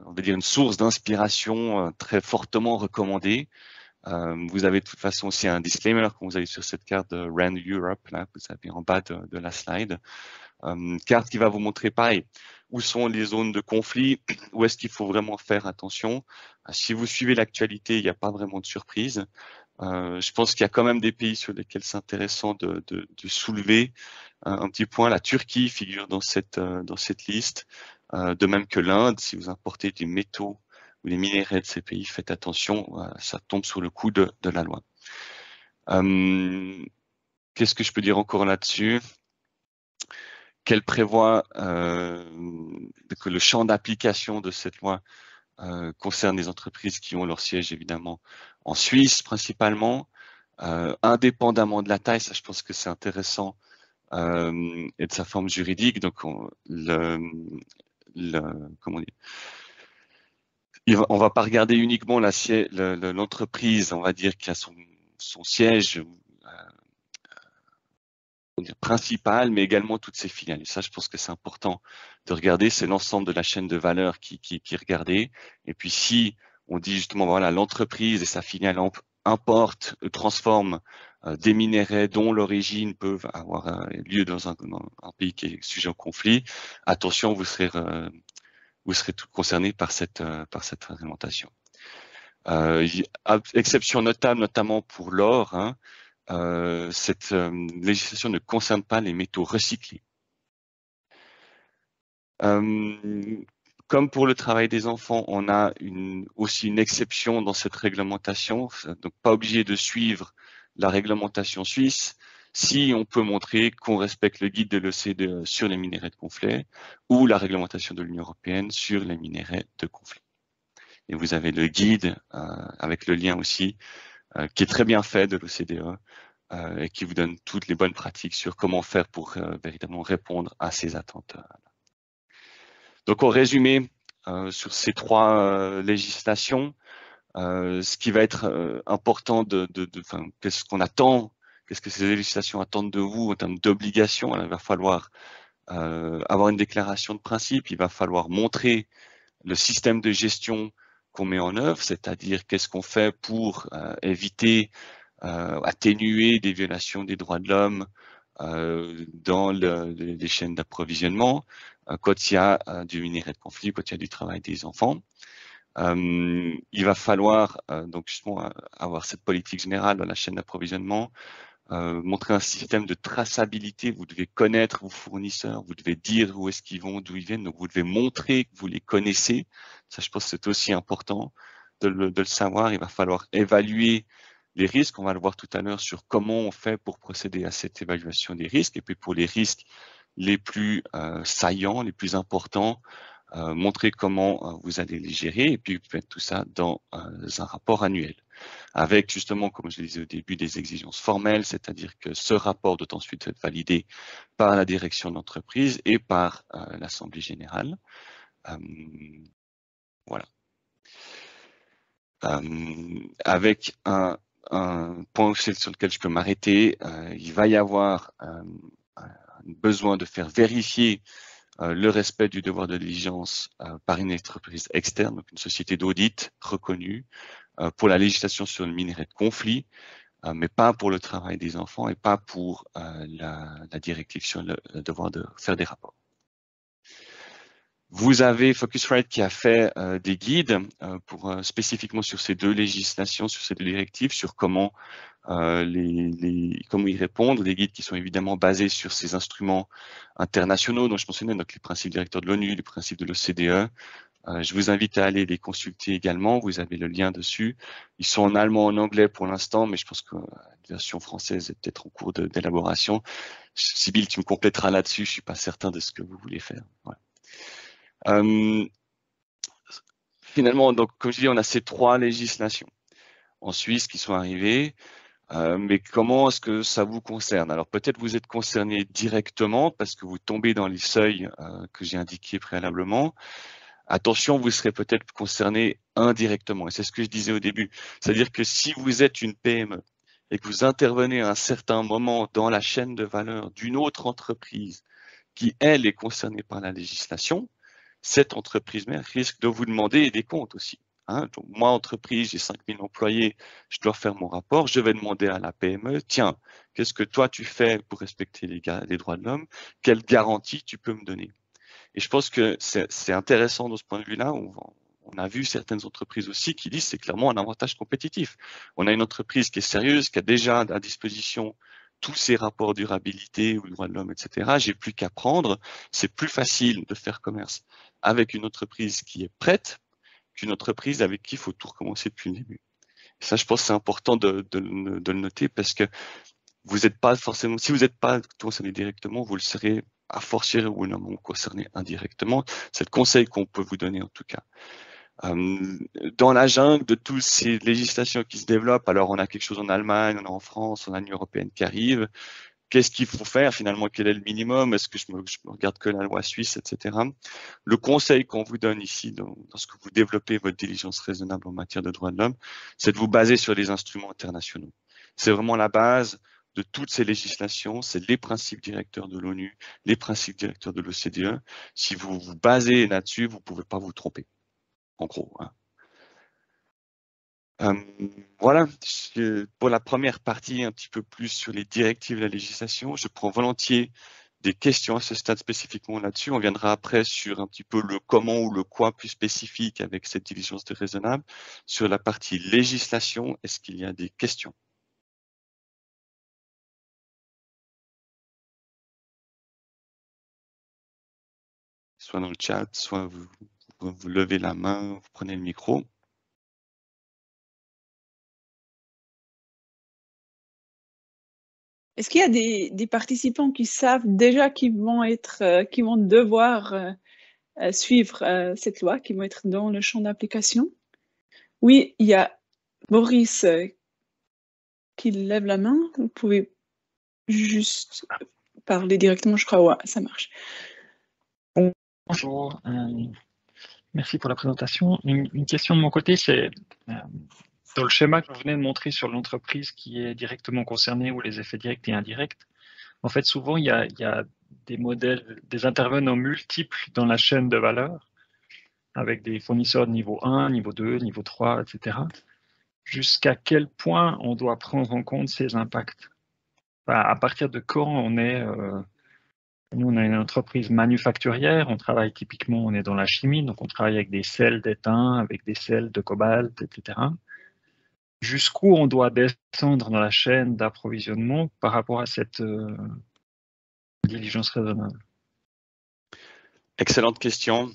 on va dire, une source d'inspiration très fortement recommandée. Vous avez de toute façon aussi un disclaimer quand vous allez sur cette carte de RAND Europe, là, vous avez en bas de la slide. Carte qui va vous montrer pareil, où sont les zones de conflit, où est-ce qu'il faut vraiment faire attention. Si vous suivez l'actualité, il n'y a pas vraiment de surprise. Je pense qu'il y a quand même des pays sur lesquels c'est intéressant de soulever un petit point. La Turquie figure dans cette liste, de même que l'Inde. Si vous importez des métaux ou des minéraux de ces pays, faites attention, ça tombe sous le coup de la loi. Qu'est-ce que je peux dire encore là-dessus? Qu'elle prévoit que le champ d'application de cette loi concerne les entreprises qui ont leur siège évidemment en Suisse principalement, indépendamment de la taille. Ça, je pense que c'est intéressant, et de sa forme juridique. Donc, comment dire, on va pas regarder uniquement l'entreprise, on va dire, qui a son siège principal, mais également toutes ses filiales. Et ça, je pense que c'est important de regarder. C'est l'ensemble de la chaîne de valeur qui est regardée. Et puis, si on dit justement, voilà, l'entreprise et sa filiale importent, transforment des minéraux dont l'origine peut avoir lieu dans un pays qui est sujet au conflit, attention, vous serez tout concerné par cette réglementation. Exception notable, notamment pour l'or, hein, cette législation ne concerne pas les métaux recyclés. Comme pour le travail des enfants, on a aussi une exception dans cette réglementation, donc pas obligé de suivre la réglementation suisse si on peut montrer qu'on respecte le guide de l'OCDE sur les minéraux de conflit ou la réglementation de l'Union européenne sur les minéraux de conflit. Et vous avez le guide avec le lien aussi qui est très bien fait de l'OCDE et qui vous donne toutes les bonnes pratiques sur comment faire pour véritablement répondre à ces attentes. Donc, en résumé, sur ces trois législations, ce qui va être important qu'est-ce qu'on attend, qu'est-ce que ces législations attendent de vous en termes d'obligations. Il va falloir avoir une déclaration de principe, il va falloir montrer le système de gestion qu'on met en œuvre, c'est-à-dire qu'est-ce qu'on fait pour éviter, atténuer des violations des droits de l'homme dans les chaînes d'approvisionnement, quand il y a du minerai de conflit, quand il y a du travail des enfants. Il va falloir donc justement avoir cette politique générale dans la chaîne d'approvisionnement, montrer un système de traçabilité. Vous devez connaître vos fournisseurs, vous devez dire où est-ce qu'ils vont, d'où ils viennent, donc vous devez montrer que vous les connaissez. Ça, je pense que c'est aussi important de le savoir. Il va falloir évaluer les risques. On va le voir tout à l'heure sur comment on fait pour procéder à cette évaluation des risques. Et puis pour les risques les plus saillants, les plus importants, montrer comment vous allez les gérer et puis mettre tout ça dans un rapport annuel. Avec justement, comme je le disais au début, des exigences formelles, c'est-à-dire que ce rapport doit ensuite être validé par la direction de l'entreprise et par l'Assemblée générale. Voilà. Avec un point sur lequel je peux m'arrêter, il va y avoir un besoin de faire vérifier le respect du devoir de diligence par une entreprise externe, donc une société d'audit reconnue, pour la législation sur le minerai de conflit, mais pas pour le travail des enfants et pas pour la directive sur le devoir de faire des rapports. Vous avez Focusrite qui a fait des guides spécifiquement sur ces deux législations, sur ces deux directives, sur comment comment y répondre, des guides qui sont évidemment basés sur ces instruments internationaux dont je mentionnais, donc les principes directeurs de l'ONU, les principes de l'OCDE. Je vous invite à aller les consulter également, vous avez le lien dessus. Ils sont en allemand, en anglais pour l'instant, mais je pense que la version française est peut-être en cours d'élaboration. Sybille, tu me compléteras là-dessus, je suis pas certain de ce que vous voulez faire. Voilà. Finalement, donc, comme je dis, on a ces trois législations en Suisse qui sont arrivées. Mais comment est-ce que ça vous concerne? Alors peut-être vous êtes concerné directement parce que vous tombez dans les seuils que j'ai indiqués préalablement. Attention, vous serez peut-être concerné indirectement. Et c'est ce que je disais au début. C'est-à-dire que si vous êtes une PME et que vous intervenez à un certain moment dans la chaîne de valeur d'une autre entreprise qui, elle, est concernée par la législation, cette entreprise mère risque de vous demander des comptes aussi. Hein, donc, moi, entreprise, j'ai 5000 employés, je dois faire mon rapport, je vais demander à la PME, tiens, qu'est-ce que toi tu fais pour respecter les droits de l'homme? Quelle garantie tu peux me donner? Et je pense que c'est intéressant de ce point de vue-là, on on a vu certaines entreprises aussi qui disent c'est clairement un avantage compétitif. On a une entreprise qui est sérieuse, qui a déjà à disposition tous ces rapports durabilité ou droits de l'homme, etc. J'ai plus qu'à prendre. C'est plus facile de faire commerce avec une entreprise qui est prête qu'une entreprise avec qui il faut tout recommencer depuis le début. Et ça, je pense que c'est important de le noter parce que vous n'êtes pas forcément, si vous n'êtes pas concerné directement, vous le serez à fortiori ou non concerné indirectement. C'est le conseil qu'on peut vous donner en tout cas. Dans la jungle de toutes ces législations qui se développent, alors on a quelque chose en Allemagne, on a en France, on a l'Union européenne qui arrive. Qu'est-ce qu'il faut faire finalement? Quel est le minimum? Est-ce que je me regarde que la loi suisse, etc. Le conseil qu'on vous donne ici, lorsque vous développez votre diligence raisonnable en matière de droits de l'homme, c'est de vous baser sur les instruments internationaux. C'est vraiment la base de toutes ces législations, c'est les principes directeurs de l'ONU, les principes directeurs de l'OCDE. Si vous vous basez là-dessus, vous ne pouvez pas vous tromper, en gros. Hein. Voilà, pour la première partie, un petit peu plus sur les directives de la législation. Je prends volontiers des questions à ce stade spécifiquement là-dessus. On viendra après sur un petit peu le comment ou le quoi plus spécifique avec cette diligence de raisonnable. Sur la partie législation, est-ce qu'il y a des questions? Soit dans le chat, soit vous levez la main, vous prenez le micro. Est-ce qu'il y a des participants qui savent déjà qu'ils vont devoir suivre cette loi, qui vont être dans le champ d'application? Oui, il y a Boris qui lève la main. Vous pouvez juste parler directement, je crois. Ouais, ça marche. Bonjour, merci pour la présentation. Une question de mon côté, c'est dans le schéma que vous venez de montrer sur l'entreprise qui est directement concernée ou les effets directs et indirects. En fait, souvent, il y a des modèles, des intervenants multiples dans la chaîne de valeur, avec des fournisseurs de niveau 1, niveau 2, niveau 3, etc. Jusqu'à quel point on doit prendre en compte ces impacts? Enfin, à partir de quand on est... nous, on a une entreprise manufacturière, on travaille typiquement, on est dans la chimie, donc on travaille avec des sels d'étain, avec des sels de cobalt, etc. Jusqu'où on doit descendre dans la chaîne d'approvisionnement par rapport à cette diligence raisonnable? Excellente question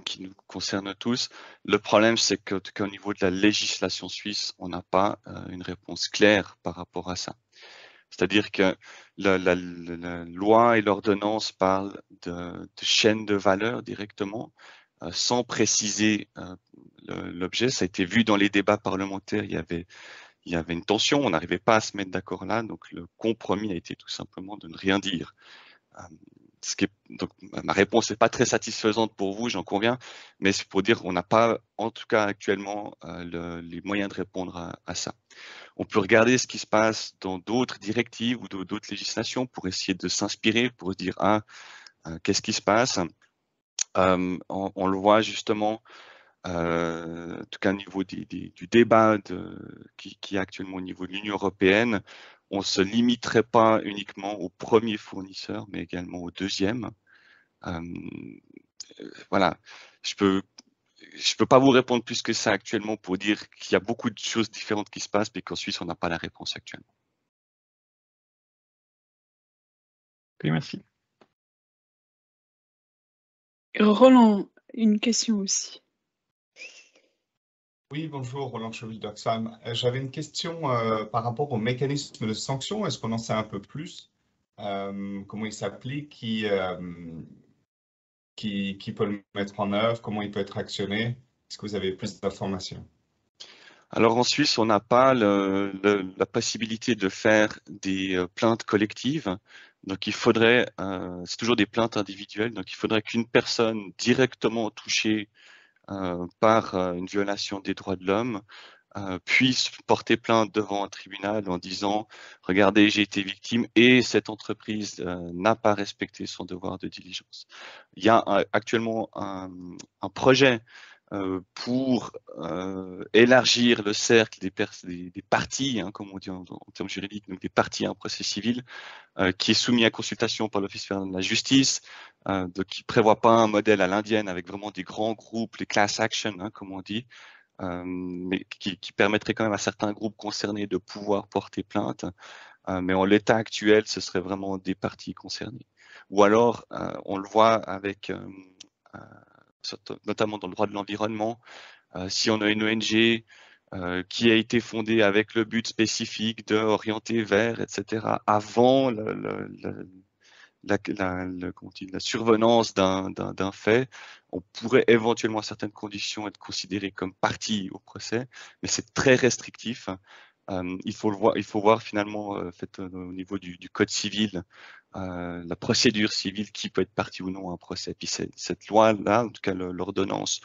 qui nous concerne tous. Le problème, c'est qu'en tout cas au niveau de la législation suisse, on n'a pas une réponse claire par rapport à ça. C'est-à-dire que la loi et l'ordonnance parlent de chaîne de valeur directement, sans préciser l'objet. Ça a été vu dans les débats parlementaires, il y avait une tension, on n'arrivait pas à se mettre d'accord là, donc le compromis a été tout simplement de ne rien dire. Donc, ma réponse n'est pas très satisfaisante pour vous, j'en conviens, mais c'est pour dire qu'on n'a pas, en tout cas actuellement, les moyens de répondre à ça. On peut regarder ce qui se passe dans d'autres directives ou d'autres législations pour essayer de s'inspirer, pour se dire qu'est-ce qui se passe. On le voit justement, en tout cas au niveau du débat qui est actuellement au niveau de l'Union européenne. On ne se limiterait pas uniquement au premier fournisseur, mais également au deuxième. Voilà, je peux pas vous répondre plus que ça actuellement pour dire qu'il y a beaucoup de choses différentes qui se passent, mais qu'en Suisse, on n'a pas la réponse actuellement. Oui, merci. Roland, une question aussi. Oui, bonjour, Roland Cheville d'Oxfam. J'avais une question par rapport au mécanisme de sanction. Est-ce qu'on en sait un peu plus? Comment il s'applique? Qui peut le mettre en œuvre? Comment il peut être actionné? Est-ce que vous avez plus d'informations? Alors en Suisse, on n'a pas la possibilité de faire des plaintes collectives. Donc il faudrait, c'est toujours des plaintes individuelles, donc il faudrait qu'une personne directement touchée par une violation des droits de l'homme puisse porter plainte devant un tribunal en disant « Regardez, j'ai été victime et cette entreprise n'a pas respecté son devoir de diligence ». Il y a actuellement un projet pour élargir le cercle des parties, hein, comme on dit en termes juridiques, donc des parties à un procès civil, qui est soumis à consultation par l'Office fédéral de la justice, donc qui prévoit pas un modèle à l'indienne avec vraiment des grands groupes, les class action, hein, comme on dit, mais qui permettrait quand même à certains groupes concernés de pouvoir porter plainte. Mais en l'état actuel, ce serait vraiment des parties concernées. Ou alors, on le voit avec, notamment dans le droit de l'environnement, si on a une ONG qui a été fondée avec le but spécifique d'orienter vers, etc., avant la survenance d'un fait, on pourrait éventuellement à certaines conditions être considéré comme partie au procès, mais c'est très restrictif. Il faut voir finalement au niveau du code civil, la procédure civile, qui peut être partie ou non à un procès. Puis cette loi-là, en tout cas l'ordonnance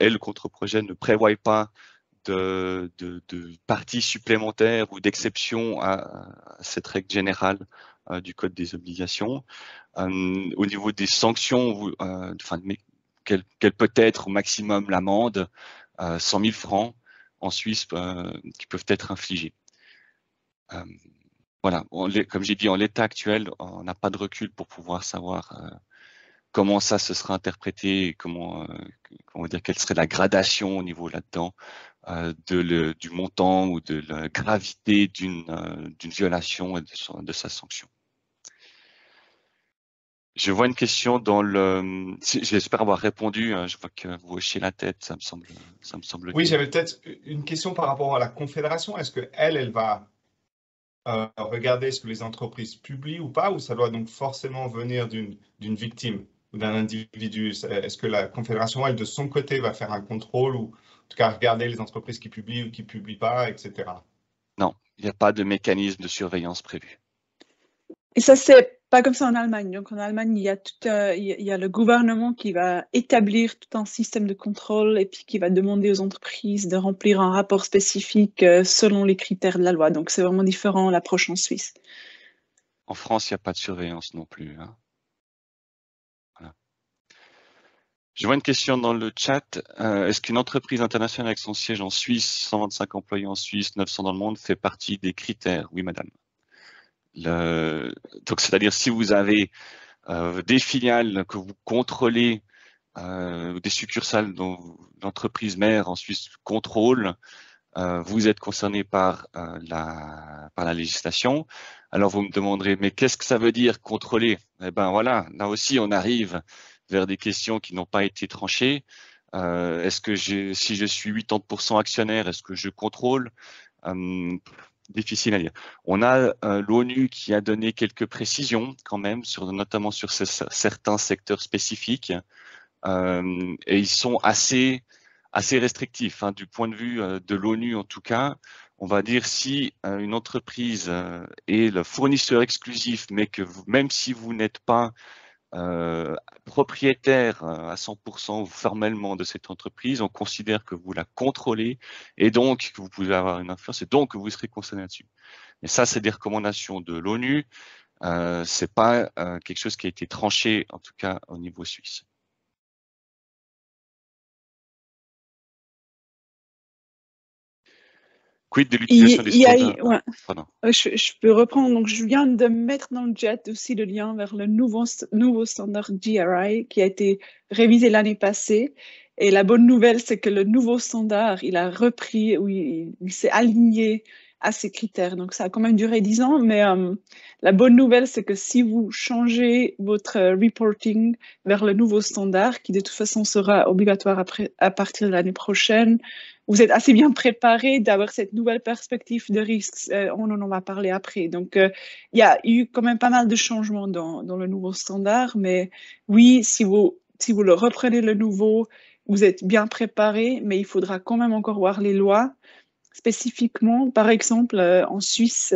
et le contre-projet ne prévoient pas de parties supplémentaires ou d'exception à cette règle générale du code des obligations. Au niveau des sanctions, quelle peut être au maximum l'amende, 100 000 francs en Suisse, qui peuvent être infligés. Voilà, comme j'ai dit, en l'état actuel, on n'a pas de recul pour pouvoir savoir comment ça se sera interprété et comment dire, quelle serait la gradation au niveau là-dedans du montant ou de la gravité d'une violation et de sa sanction. Je vois une question dans le. J'espère avoir répondu. Je vois que vous hochez la tête. Ça me semble. Oui, j'avais peut-être une question par rapport à la Confédération. Est-ce que elle va regarder ce que les entreprises publient ou pas, ou ça doit donc forcément venir d'une victime ou d'un individu? Est-ce que la Confédération, elle, de son côté, va faire un contrôle ou en tout cas regarder les entreprises qui publient ou qui ne publient pas, etc.? Non, il n'y a pas de mécanisme de surveillance prévu. Et ça, c'est pas comme ça en Allemagne. Donc, en Allemagne, il y a le gouvernement qui va établir tout un système de contrôle et puis qui va demander aux entreprises de remplir un rapport spécifique selon les critères de la loi. Donc, c'est vraiment différent l'approche en Suisse. En France, il n'y a pas de surveillance non plus. Hein. Voilà. Je vois une question dans le chat. Est-ce qu'une entreprise internationale avec son siège en Suisse, 125 employés en Suisse, 900 dans le monde, fait partie des critères? Oui, madame. Donc, c'est-à-dire si vous avez des filiales que vous contrôlez, des succursales dont l'entreprise mère en Suisse contrôle, vous êtes concerné par la législation. Alors vous me demanderez, mais qu'est-ce que ça veut dire contrôler? Eh ben voilà, là aussi on arrive vers des questions qui n'ont pas été tranchées. Est-ce que si je suis 80% actionnaire, est-ce que je contrôle? Difficile à dire. On a l'ONU qui a donné quelques précisions quand même, notamment sur certains secteurs spécifiques, et ils sont assez restrictifs hein, du point de vue de l'ONU en tout cas. On va dire si une entreprise est le fournisseur exclusif, mais que même si vous n'êtes pas propriétaire à 100% ou formellement de cette entreprise, on considère que vous la contrôlez et donc que vous pouvez avoir une influence et donc que vous serez concerné là-dessus. Et ça, c'est des recommandations de l'ONU. C'est pas quelque chose qui a été tranché, en tout cas au niveau suisse. Quid de l'utilisation des standards? Ouais. Je peux reprendre. Donc, je viens de mettre dans le chat aussi le lien vers le nouveau standard GRI qui a été révisé l'année passée. Et la bonne nouvelle, c'est que le nouveau standard, il a repris, il s'est aligné à ces critères. Donc, ça a quand même duré 10 ans. Mais la bonne nouvelle, c'est que si vous changez votre reporting vers le nouveau standard, qui de toute façon sera obligatoire à partir de l'année prochaine, vous êtes assez bien préparé d'avoir cette nouvelle perspective de risque. On en va parler après. Donc, il y a eu quand même pas mal de changements dans le nouveau standard. Mais oui, si vous le reprenez le nouveau, vous êtes bien préparé, mais il faudra quand même encore voir les lois. Spécifiquement, par exemple, en Suisse,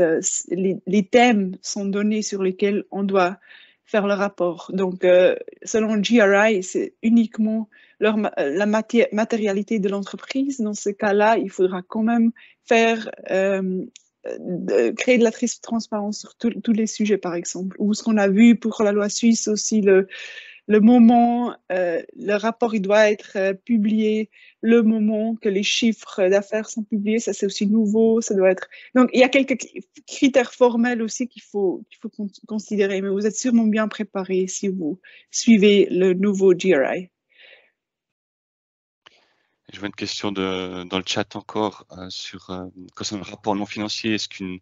les thèmes sont donnés sur lesquels on doit faire le rapport. Donc, selon GRI, c'est uniquement la matérialité de l'entreprise. Dans ce cas-là, il faudra quand même créer de la transparence sur tous les sujets, par exemple. Ou ce qu'on a vu pour la loi suisse aussi, le moment, le rapport il doit être publié, le moment que les chiffres d'affaires sont publiés, ça c'est aussi nouveau, ça doit être. Donc il y a quelques critères formels aussi qu'il faut considérer, mais vous êtes sûrement bien préparé si vous suivez le nouveau GRI. Je vois une question dans le chat encore concernant le rapport non financier. Est-ce qu'une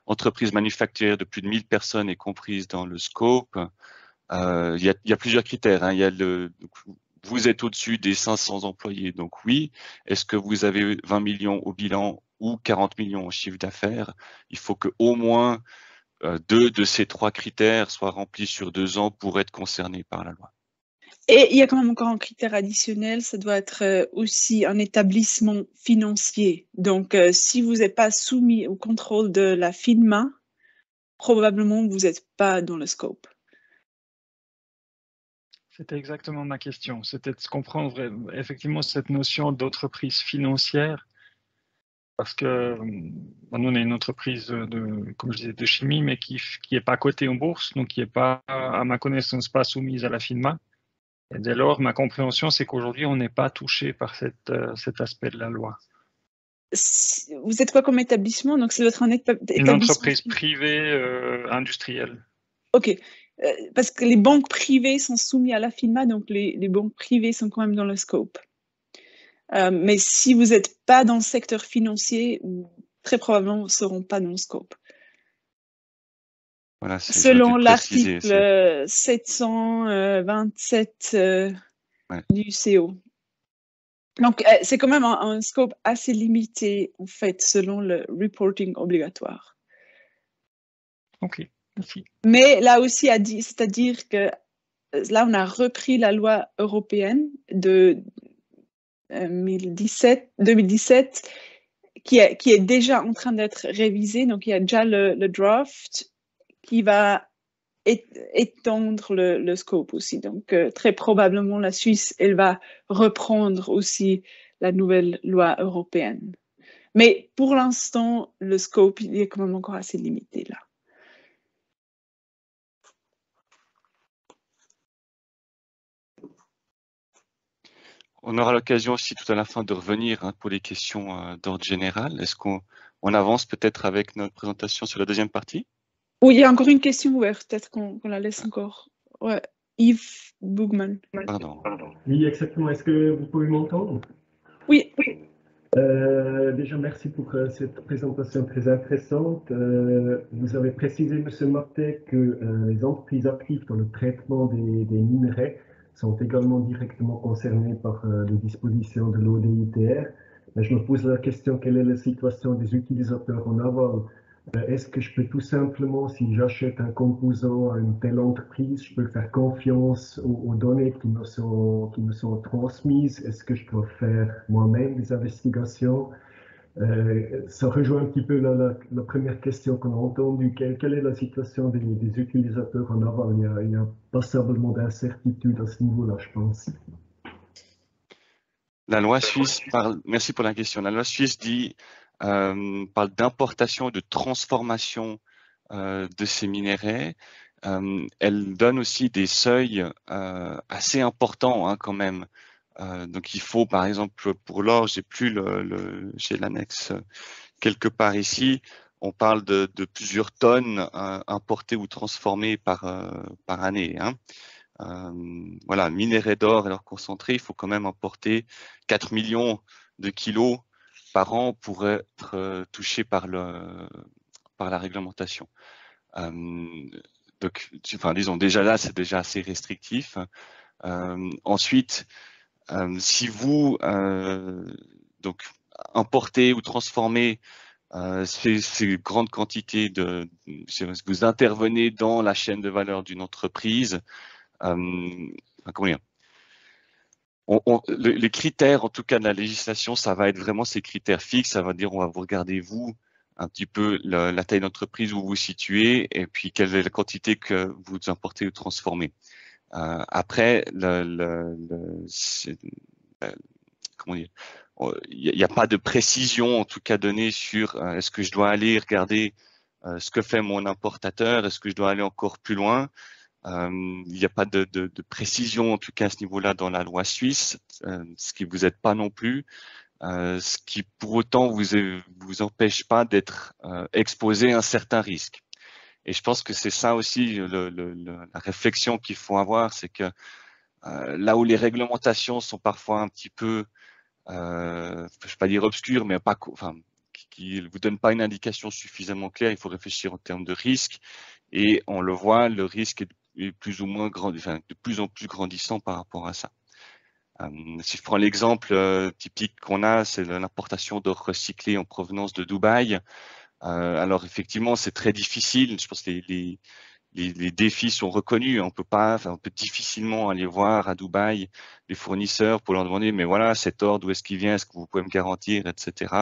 entreprise manufacturière de plus de 1000 personnes est comprise dans le scope? Il y a plusieurs critères. Hein. Il y a vous êtes au-dessus des 500 employés, donc oui. Est-ce que vous avez 20 millions au bilan ou 40 millions au chiffre d'affaires? Il faut que au moins 2 de ces 3 critères soient remplis sur 2 ans pour être concernés par la loi. Et il y a quand même encore un critère additionnel, ça doit être aussi un établissement financier. Donc, si vous n'êtes pas soumis au contrôle de la FINMA, probablement vous n'êtes pas dans le scope. C'était exactement ma question. C'était de comprendre effectivement cette notion d'entreprise financière. Parce que nous, on est une entreprise comme je disais, de chimie, mais qui n'est pas cotée en bourse, donc qui n'est pas, à ma connaissance, pas soumise à la FINMA. Et dès lors, ma compréhension, c'est qu'aujourd'hui, on n'est pas touché par cet aspect de la loi. Vous êtes quoi comme établissement? Donc, ça doit être un établissement. Une entreprise privée industrielle. OK. Parce que les banques privées sont soumises à la FINMA, donc les banques privées sont quand même dans le scope. Mais si vous n'êtes pas dans le secteur financier, très probablement, vous ne seront pas dans le scope. Voilà, selon l'article 727 du CO. Donc, c'est quand même un scope assez limité, en fait, selon le reporting obligatoire. OK, merci. Mais là aussi, c'est-à-dire que là, on a repris la loi européenne de 2017 qui est déjà en train d'être révisée. Donc, il y a déjà le draft qui va étendre le scope aussi. Donc, très probablement, la Suisse, elle va reprendre aussi la nouvelle loi européenne. Mais pour l'instant, le scope, il est quand même encore assez limité là. On aura l'occasion aussi tout à la fin de revenir pour les questions d'ordre général. Est-ce qu'on avance peut-être avec notre présentation sur la deuxième partie? Oui, il y a encore une question ouverte, peut-être qu'on la laisse encore. Ouais. Yves Bougman. Pardon. Oui, exactement. Est-ce que vous pouvez m'entendre? Oui. Déjà, merci pour cette présentation très intéressante. Vous avez précisé, M. Martet, que les entreprises actives dans le traitement des minerais sont également directement concernées par les dispositions de l'ODITR. Mais je me pose la question, quelle est la situation des utilisateurs en aval? Est-ce que je peux tout simplement, si j'achète un composant à une telle entreprise, je peux faire confiance aux données qui me sont transmises? Est-ce que je dois faire moi-même des investigations? Ça rejoint un petit peu la première question qu'on a entendue. Quelle est la situation des utilisateurs en aval? Il y a passablement d'incertitude à ce niveau-là, je pense. La loi suisse parle, merci pour la question, la loi suisse parle d'importation et de transformation de ces minerais. Elle donne aussi des seuils assez importants quand même. Donc il faut, par exemple, pour l'or, j'ai l'annexe quelque part ici, on parle de plusieurs tonnes importées ou transformées par année. Voilà, minerais d'or et leur concentré, il faut quand même importer 4 millions de kilos par an pour être touché par la réglementation. Donc, disons, déjà là, c'est déjà assez restrictif. Ensuite, si vous donc importez ou transformez ces grandes quantités vous intervenez dans la chaîne de valeur d'une entreprise, comment dire, les critères, en tout cas de la législation, ça va être vraiment ces critères fixes. Ça va dire, on va vous regarder vous un petit peu la taille d'entreprise où vous vous situez et puis quelle est la quantité que vous importez ou transformez. Après, comment dire, il n'y a pas de précision en tout cas donnée sur est-ce que je dois aller regarder ce que fait mon importateur, est-ce que je dois aller encore plus loin. Il n'y a pas de précision, en tout cas à ce niveau-là, dans la loi suisse, ce qui vous aide pas non plus, ce qui pour autant vous empêche pas d'être exposé à un certain risque. Et je pense que c'est ça aussi la réflexion qu'il faut avoir, c'est que là où les réglementations sont parfois un petit peu, je ne vais pas dire obscures, mais pas, enfin, qui ne vous donnent pas une indication suffisamment claire, il faut réfléchir en termes de risque. Et on le voit, le risque est plus ou moins grand, enfin, de plus en plus grandissant par rapport à ça. Si je prends l'exemple typique qu'on a, c'est l'importation d'or recyclé en provenance de Dubaï. Alors effectivement, c'est très difficile. Je pense que les défis sont reconnus. On peut difficilement aller voir à Dubaï les fournisseurs pour leur demander, mais voilà, cet or, d'où est-ce qu'il vient, est-ce que vous pouvez me garantir, etc.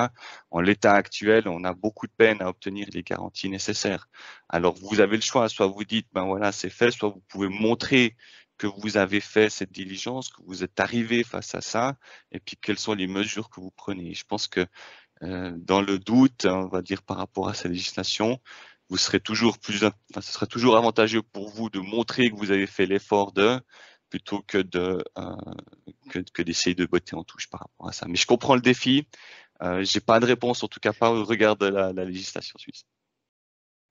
En l'état actuel, on a beaucoup de peine à obtenir les garanties nécessaires. Alors, vous avez le choix, soit vous dites, ben voilà, c'est fait, soit vous pouvez montrer que vous avez fait cette diligence, que vous êtes arrivé face à ça, et puis quelles sont les mesures que vous prenez. Je pense que dans le doute, on va dire par rapport à cette législation, ce serait toujours avantageux pour vous de montrer que vous avez fait l'effort plutôt que d'essayer de botter en touche par rapport à ça. Mais je comprends le défi. J'ai pas de réponse, en tout cas pas au regard de la législation suisse.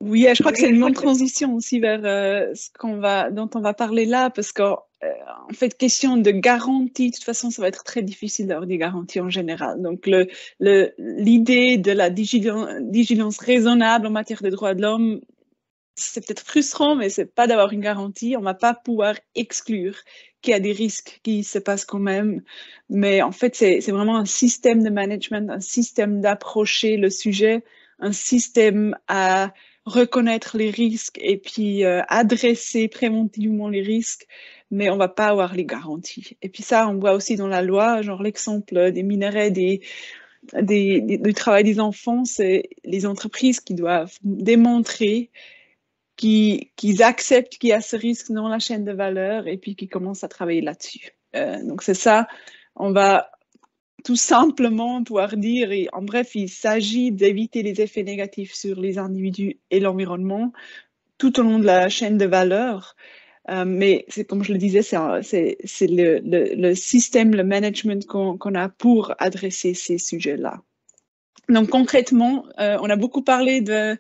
Oui, je crois que c'est une bonne transition aussi vers dont on va parler là, parce qu'en fait, question de garantie, de toute façon, ça va être très difficile d'avoir des garanties en général. Donc, l'idée de la vigilance raisonnable en matière de droits de l'homme, c'est peut-être frustrant, mais c'est pas d'avoir une garantie. On va pas pouvoir exclure qu'il y a des risques qui se passent quand même. Mais en fait, c'est vraiment un système de management, un système d'approcher le sujet, un système à reconnaître les risques et puis adresser préventivement les risques, mais on va pas avoir les garanties. Et puis ça, on voit aussi dans la loi, genre l'exemple des minerais, du travail des enfants, c'est les entreprises qui doivent démontrer qu'ils acceptent qu'il y a ce risque dans la chaîne de valeur et puis qu'ils commencent à travailler là-dessus. Donc c'est ça, on va tout simplement pouvoir dire, et en bref, il s'agit d'éviter les effets négatifs sur les individus et l'environnement tout au long de la chaîne de valeur. Mais c'est comme je le disais, c'est le système, le management qu'on a pour adresser ces sujets-là. Donc concrètement, on a beaucoup parlé de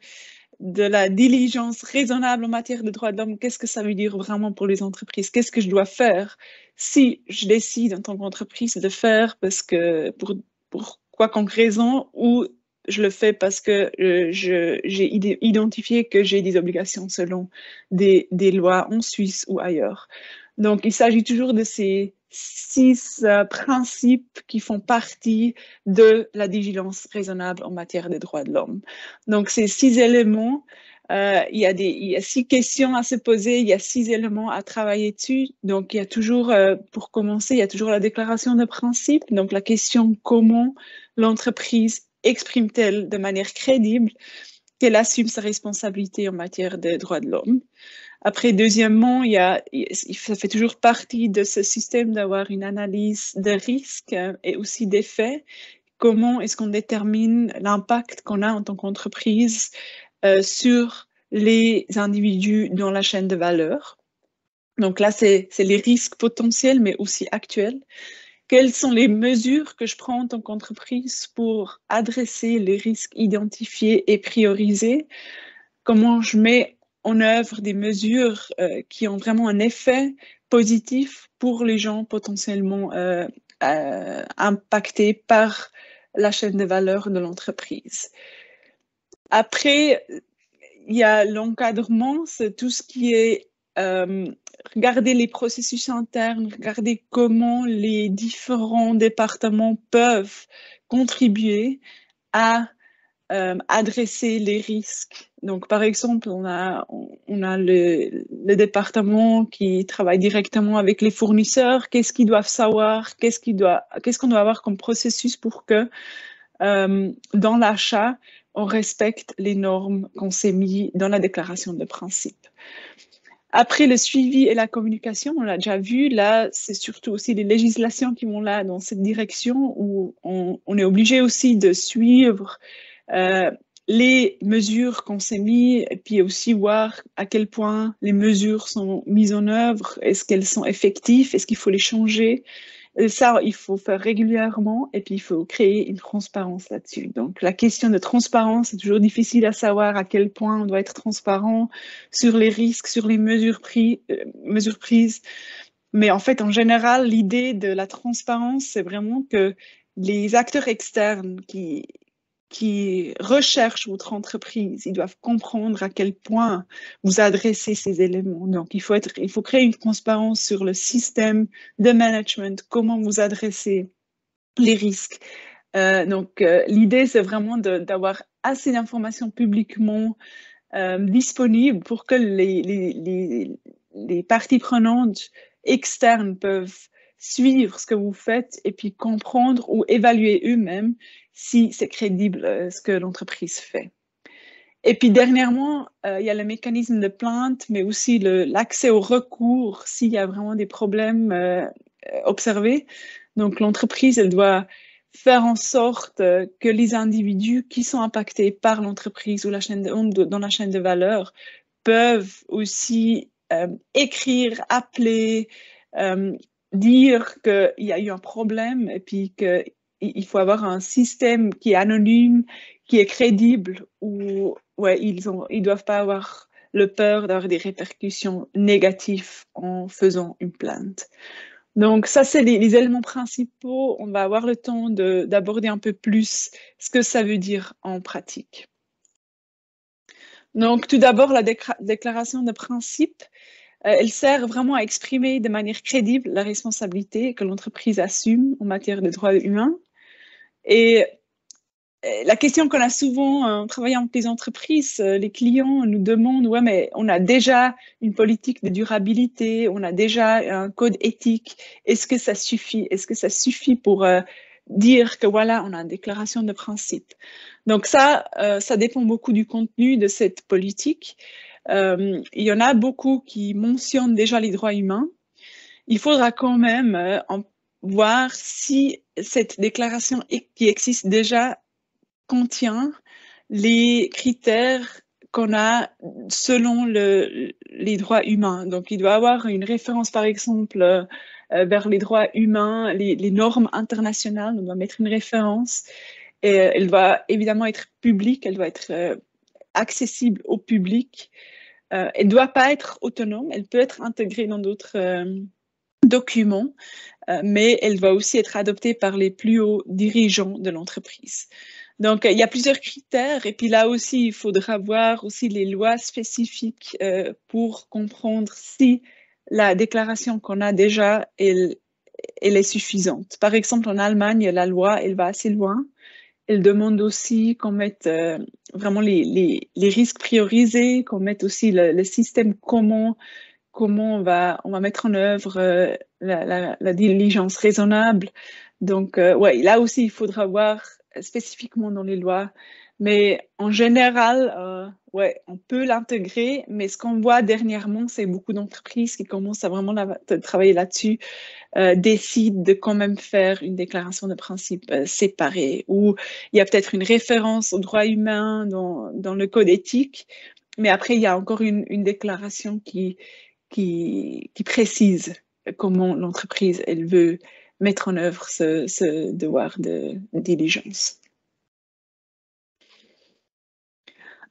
la diligence raisonnable en matière de droits de l'homme. Qu'est-ce que ça veut dire vraiment pour les entreprises? Qu'est-ce que je dois faire si je décide en tant qu'entreprise de faire parce que pour quoi qu'en raison, ou je le fais parce que j'ai identifié que j'ai des obligations selon des lois en Suisse ou ailleurs. Donc, il s'agit toujours de ces 6 principes qui font partie de la vigilance raisonnable en matière des droits de l'homme. Donc, ces 6 éléments, il y a 6 questions à se poser, il y a 6 éléments à travailler dessus. Donc, il y a toujours, pour commencer, il y a toujours la déclaration de principe. Donc, la question comment l'entreprise exprime-t-elle de manière crédible qu'elle assume sa responsabilité en matière des droits de l'homme. Après, deuxièmement, ça fait toujours partie de ce système d'avoir une analyse des risques et aussi des faits. Comment est-ce qu'on détermine l'impact qu'on a en tant qu'entreprise sur les individus dans la chaîne de valeur? Donc là, c'est les risques potentiels, mais aussi actuels. Quelles sont les mesures que je prends en tant qu'entreprise pour adresser les risques identifiés et priorisés? Comment je mets en œuvre des mesures qui ont vraiment un effet positif pour les gens potentiellement impactés par la chaîne de valeur de l'entreprise. Après, il y a l'encadrement, c'est tout ce qui est regarder les processus internes, regarder comment les différents départements peuvent contribuer à adresser les risques. Donc, par exemple, on a le département qui travaille directement avec les fournisseurs. Qu'est-ce qu'ils doivent savoir? Qu'est-ce qu'on doit avoir comme processus pour que dans l'achat, on respecte les normes qu'on s'est mis dans la déclaration de principe. Après, le suivi et la communication, on l'a déjà vu, là, c'est surtout aussi les législations qui vont là dans cette direction où on est obligé aussi de suivre les mesures qu'on s'est mises, et puis aussi voir à quel point les mesures sont mises en œuvre, est-ce qu'elles sont effectives, est-ce qu'il faut les changer. Et ça, il faut faire régulièrement, et puis il faut créer une transparence là-dessus. Donc, la question de transparence, c'est toujours difficile à savoir à quel point on doit être transparent sur les risques, sur les mesures prises. Mais en fait, en général, l'idée de la transparence, c'est vraiment que les acteurs externes qui recherchent votre entreprise, ils doivent comprendre à quel point vous adressez ces éléments. Donc, il faut créer une transparence sur le système de management, comment vous adressez les risques. L'idée, c'est vraiment d'avoir assez d'informations publiquement disponibles pour que les parties prenantes externes peuvent suivre ce que vous faites et puis comprendre ou évaluer eux-mêmes si c'est crédible ce que l'entreprise fait. Et puis dernièrement, il y a le mécanisme de plainte, mais aussi l'accès au recours s'il y a vraiment des problèmes observés. Donc l'entreprise, elle doit faire en sorte que les individus qui sont impactés par l'entreprise ou dans la chaîne de valeur peuvent aussi écrire, appeler, dire qu'il y a eu un problème et puis qu'il faut avoir un système qui est anonyme, qui est crédible, où ils doivent pas avoir le peur d'avoir des répercussions négatives en faisant une plainte. Donc ça, c'est les éléments principaux. On va avoir le temps d'aborder un peu plus ce que ça veut dire en pratique. Donc tout d'abord, la déclaration de principe. Elle sert vraiment à exprimer de manière crédible la responsabilité que l'entreprise assume en matière de droits humains. Et la question qu'on a souvent en travaillant avec les entreprises, les clients nous demandent, ouais, mais on a déjà une politique de durabilité, on a déjà un code éthique, est-ce que ça suffit? Est-ce que ça suffit pour dire que voilà, on a une déclaration de principe? Donc ça dépend beaucoup du contenu de cette politique. Il y en a beaucoup qui mentionnent déjà les droits humains. Il faudra quand même voir si cette déclaration qui existe déjà contient les critères qu'on a selon les droits humains. Donc, il doit y avoir une référence, par exemple, vers les droits humains, les normes internationales. On doit mettre une référence. Et elle doit évidemment être publique, elle doit être accessible au public. Elle ne doit pas être autonome, elle peut être intégrée dans d'autres documents, mais elle va aussi être adoptée par les plus hauts dirigeants de l'entreprise. Donc, il y a plusieurs critères, et puis là aussi, il faudra voir aussi les lois spécifiques pour comprendre si la déclaration qu'on a déjà, elle est suffisante. Par exemple, en Allemagne, la loi, elle va assez loin. Elle demande aussi qu'on mette vraiment les risques priorisés, qu'on mette aussi le système comment on va mettre en œuvre la diligence raisonnable. Donc, ouais, là aussi, il faudra voir spécifiquement dans les lois. Mais en général, ouais, on peut l'intégrer. Mais ce qu'on voit dernièrement, c'est beaucoup d'entreprises qui commencent à vraiment travailler là-dessus, décident de quand même faire une déclaration de principe séparée, où il y a peut-être une référence aux droits humains dans le code éthique, mais après, il y a encore une déclaration qui précise comment l'entreprise, elle veut mettre en œuvre ce devoir de diligence.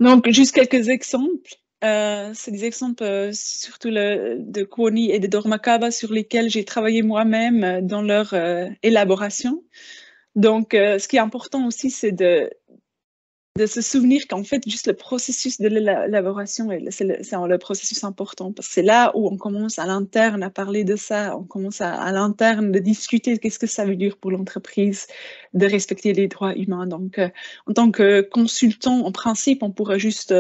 Donc, juste quelques exemples. C'est des exemples surtout de Kwoni et de Dormakaba sur lesquels j'ai travaillé moi-même dans leur élaboration. Donc, ce qui est important aussi, c'est de se souvenir qu'en fait, juste le processus de l'élaboration, c'est le processus important, parce que c'est là où on commence à l'interne à parler de ça, on commence à l'interne de discuter de qu'est-ce que ça veut dire pour l'entreprise de respecter les droits humains. Donc, en tant que consultant, en principe, on pourrait juste...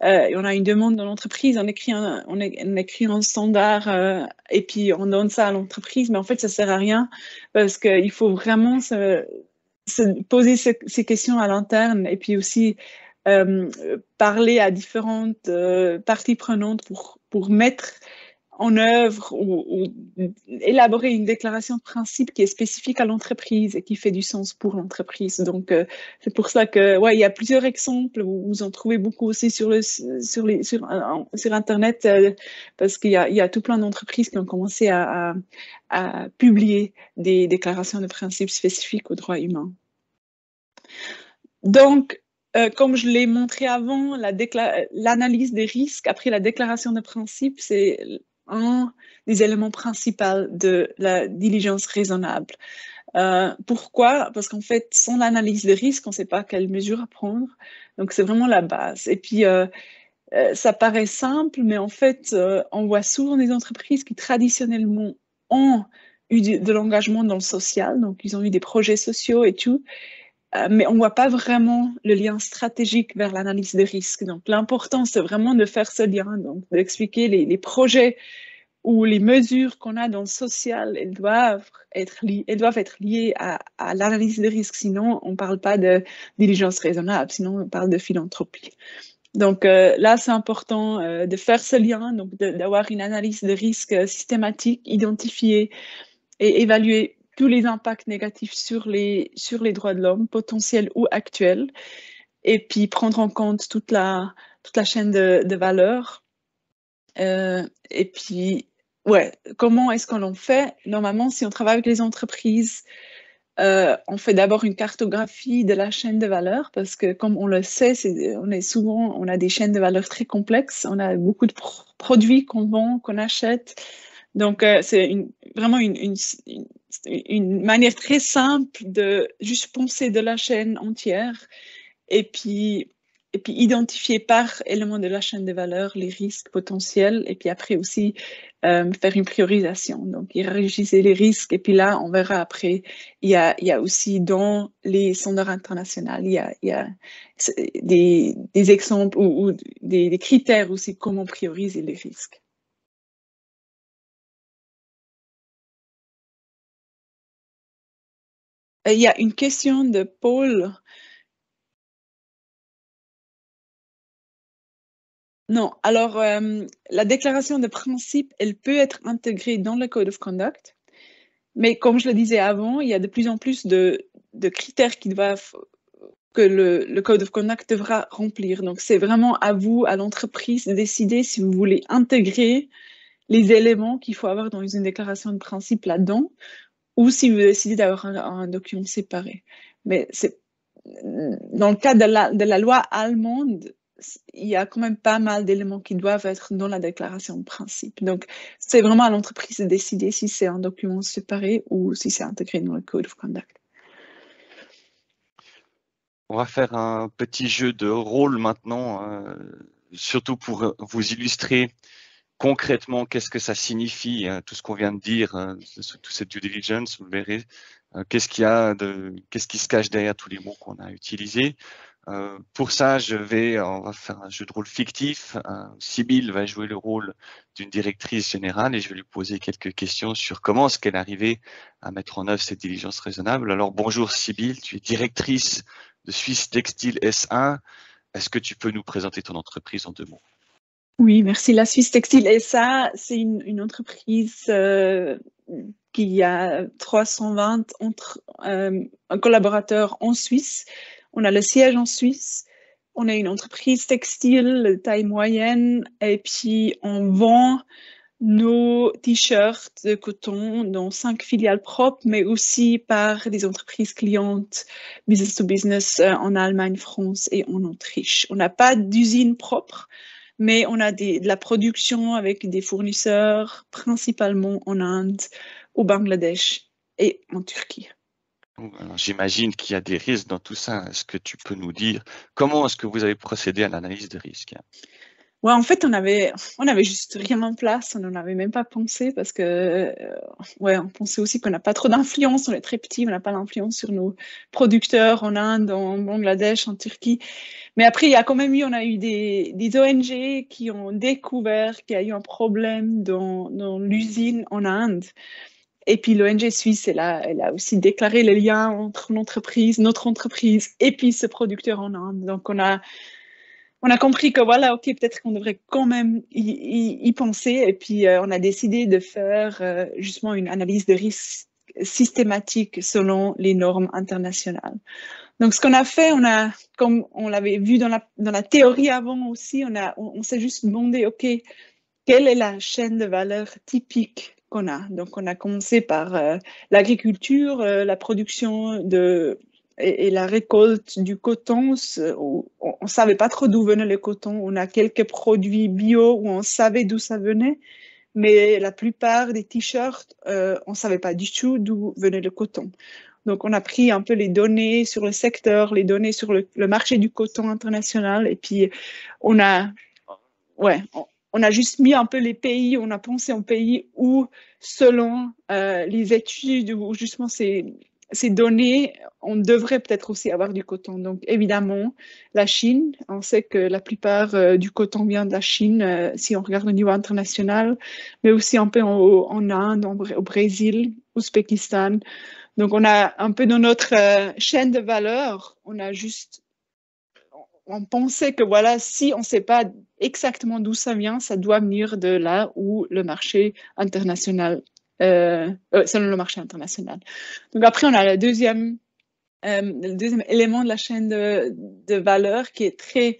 on a une demande dans l'entreprise, on écrit un standard et puis on donne ça à l'entreprise, mais en fait, ça sert à rien parce qu'il faut vraiment se poser ces questions à l'interne et puis aussi parler à différentes parties prenantes pour mettre en œuvre ou élaborer une déclaration de principe qui est spécifique à l'entreprise et qui fait du sens pour l'entreprise. Donc, c'est pour ça que, ouais, il y a plusieurs exemples. Vous en trouvez beaucoup aussi sur Internet parce qu'il y a tout plein d'entreprises qui ont commencé à publier des déclarations de principe spécifiques aux droits humains. Donc, comme je l'ai montré avant, l'analyse des risques après la déclaration de principe, c'est un des éléments principaux de la diligence raisonnable. Pourquoi? Parce qu'en fait, sans l'analyse des risques, on ne sait pas quelles mesures à prendre. Donc, c'est vraiment la base. Et puis, ça paraît simple, mais en fait, on voit souvent des entreprises qui traditionnellement ont eu de l'engagement dans le social. Donc, ils ont eu des projets sociaux et tout. Mais on ne voit pas vraiment le lien stratégique vers l'analyse des risques. Donc, l'important, c'est vraiment de faire ce lien, donc d'expliquer les projets ou les mesures qu'on a dans le social, elles doivent être liées à l'analyse des risques. Sinon, on ne parle pas de diligence raisonnable, sinon on parle de philanthropie. Donc là, c'est important de faire ce lien, donc d'avoir une analyse de risques systématique, identifiée et évaluer tous les impacts négatifs sur les droits de l'homme, potentiels ou actuels, et puis prendre en compte toute la chaîne de valeur. Et puis, ouais, comment est-ce qu'on en fait? Normalement, si on travaille avec les entreprises, on fait d'abord une cartographie de la chaîne de valeur parce que, comme on le sait, on a des chaînes de valeur très complexes. On a beaucoup de produits qu'on vend, qu'on achète. Donc, c'est vraiment une manière très simple de juste penser de la chaîne entière et puis identifier par élément de la chaîne de valeur les risques potentiels et puis après aussi faire une priorisation. Donc, hiérarchiser les risques et puis là, on verra après, il y a aussi dans les standards internationaux, il y a des exemples ou des critères aussi comment prioriser les risques. Il y a une question de Paul. Non, alors la déclaration de principe, elle peut être intégrée dans le Code of Conduct, mais comme je le disais avant, il y a de plus en plus de critères que le Code of Conduct devra remplir. Donc, c'est vraiment à vous, à l'entreprise, de décider si vous voulez intégrer les éléments qu'il faut avoir dans une déclaration de principe là-dedans, ou si vous décidez d'avoir un document séparé. Mais dans le cas de la loi allemande, il y a quand même pas mal d'éléments qui doivent être dans la déclaration de principe. Donc, c'est vraiment à l'entreprise de décider si c'est un document séparé ou si c'est intégré dans le Code of Conduct. On va faire un petit jeu de rôle maintenant, surtout pour vous illustrer concrètement qu'est-ce que ça signifie, tout ce qu'on vient de dire, toute cette due diligence, vous verrez, qu'est-ce qui se cache derrière tous les mots qu'on a utilisés. Pour ça, on va faire un jeu de rôle fictif. Sybille va jouer le rôle d'une directrice générale et je vais lui poser quelques questions sur comment est-ce qu'elle est arrivée à mettre en œuvre cette diligence raisonnable. Alors, bonjour Sybille, tu es directrice de Suisse Textile SA. Est-ce que tu peux nous présenter ton entreprise en 2 mots? Oui, merci. La Suisse Textile SA, c'est une entreprise qui a 320 collaborateurs en Suisse. On a le siège en Suisse. On est une entreprise textile de taille moyenne et puis on vend nos t-shirts de coton dans 5 filiales propres, mais aussi par des entreprises clientes business to business en Allemagne, France et en Autriche. On n'a pas d'usine propre, mais on a de la production avec des fournisseurs principalement en Inde, au Bangladesh et en Turquie. J'imagine qu'il y a des risques dans tout ça. Est-ce que tu peux nous dire comment est-ce que vous avez procédé à l'analyse de risque? Ouais, en fait, on avait juste rien en place, on n'en avait même pas pensé parce que, ouais, on pensait aussi qu'on n'a pas trop d'influence, on est très petit, on n'a pas d'influence sur nos producteurs en Inde, en Bangladesh, en Turquie. Mais après, on a eu des ONG qui ont découvert qu'il y a eu un problème dans l'usine en Inde. Et puis l'ONG suisse, elle a aussi déclaré les liens entre notre entreprise, et puis ce producteur en Inde. Donc on a on a compris que voilà, ok, peut-être qu'on devrait quand même y penser. Et puis, on a décidé de faire justement une analyse de risque systématique selon les normes internationales. Donc, ce qu'on a fait, comme on l'avait vu dans la théorie avant aussi, on s'est juste demandé, ok, quelle est la chaîne de valeur typique qu'on a? Donc, on a commencé par l'agriculture, la production et la récolte du coton. On ne savait pas trop d'où venait le coton. On a quelques produits bio où on savait d'où ça venait, mais la plupart des t-shirts, on ne savait pas du tout d'où venait le coton. Donc, on a pris un peu les données sur le secteur, les données sur le marché du coton international, et puis on a juste mis un peu les pays, on a pensé en pays où, selon les études ou justement ces données, on devrait peut-être aussi avoir du coton. Donc, évidemment, la Chine, on sait que la plupart du coton vient de la Chine, si on regarde au niveau international, mais aussi un peu en Inde, au Brésil, au Ouzbékistan. Donc, on a un peu dans notre chaîne de valeur, on pensait que voilà, si on ne sait pas exactement d'où ça vient, ça doit venir de là où le marché international, selon le marché international. Donc après, on a le deuxième élément de la chaîne de valeur qui est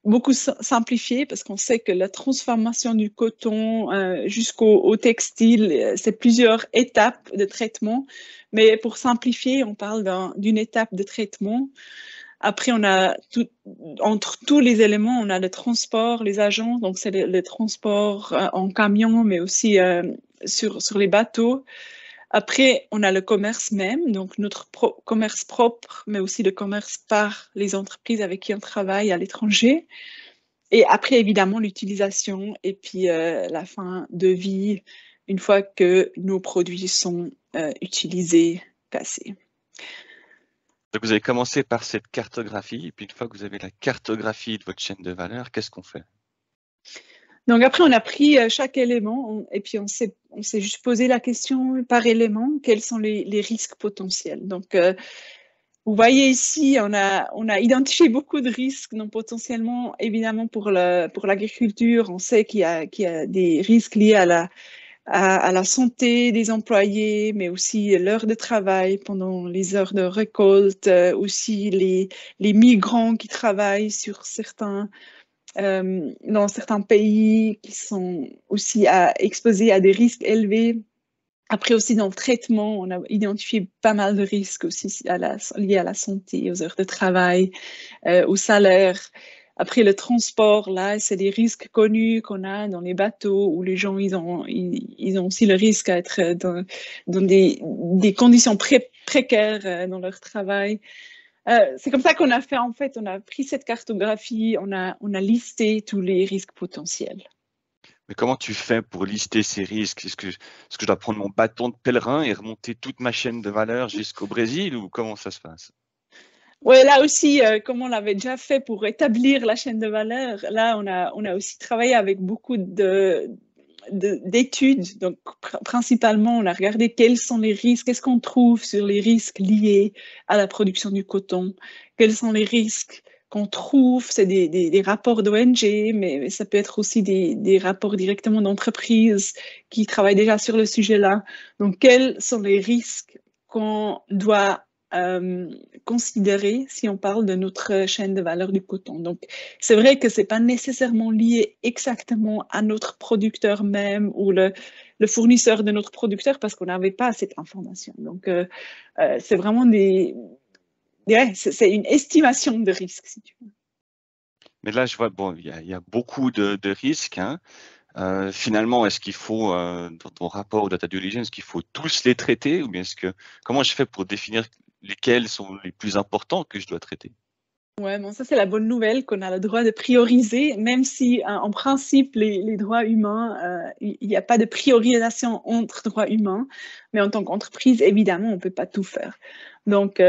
beaucoup simplifié, parce qu'on sait que la transformation du coton jusqu'au textile, c'est plusieurs étapes de traitement. Mais pour simplifier, on parle d'une étape de traitement. Après, on a entre tous les éléments, on a le transport, les agents, donc c'est le transport en camion, mais aussi sur les bateaux. Après, on a le commerce même, donc notre commerce propre, mais aussi le commerce par les entreprises avec qui on travaille à l'étranger. Et après, évidemment, l'utilisation et puis la fin de vie, une fois que nos produits sont utilisés, cassés. Donc, vous avez commencé par cette cartographie, et puis une fois que vous avez la cartographie de votre chaîne de valeur, qu'est-ce qu'on fait? Donc après, on a pris chaque élément et puis on s'est juste posé la question par élément, quels sont les risques potentiels. Donc, vous voyez ici, on a identifié beaucoup de risques. Donc potentiellement, évidemment, pour l'agriculture, on sait qu'il y a des risques liés à la santé des employés, mais aussi l'heure de travail pendant les heures de récolte, aussi les migrants qui travaillent dans certains pays qui sont aussi exposés à des risques élevés. Après aussi dans le traitement, on a identifié pas mal de risques aussi liés à la santé, aux heures de travail, au salaire. Après le transport, là, c'est des risques connus qu'on a dans les bateaux où les gens, ils ont aussi le risque à être dans des conditions précaires dans leur travail. C'est comme ça qu'on a fait, en fait, on a pris cette cartographie, on a listé tous les risques potentiels. Mais comment tu fais pour lister ces risques? Est-ce que je dois prendre mon bâton de pèlerin et remonter toute ma chaîne de valeur jusqu'au Brésil, ou comment ça se passe? Oui, là aussi, comme on l'avait déjà fait pour établir la chaîne de valeur, là, on a aussi travaillé avec beaucoup d'études. Donc, principalement, on a regardé quels sont les risques, qu'est-ce qu'on trouve sur les risques liés à la production du coton, quels sont les risques qu'on trouve, c'est des rapports d'ONG, mais ça peut être aussi des rapports directement d'entreprises qui travaillent déjà sur le sujet-là. Donc, quels sont les risques qu'on doit considérer si on parle de notre chaîne de valeur du coton. Donc, c'est vrai que c'est pas nécessairement lié exactement à notre producteur même ou le fournisseur de notre producteur parce qu'on n'avait pas cette information. Donc, c'est vraiment c'est une estimation de risque, si tu veux. Mais là, je vois, bon, il y a beaucoup de risques, hein. Finalement, est-ce qu'il faut, dans ton rapport data due diligence, est-ce qu'il faut tous les traiter, ou bien comment je fais pour définir lesquels sont les plus importants que je dois traiter? Ouais, bon, ça c'est la bonne nouvelle, qu'on a le droit de prioriser, même si en principe les droits humains, il n'y a pas de priorisation entre droits humains, mais en tant qu'entreprise, évidemment, on ne peut pas tout faire. Donc,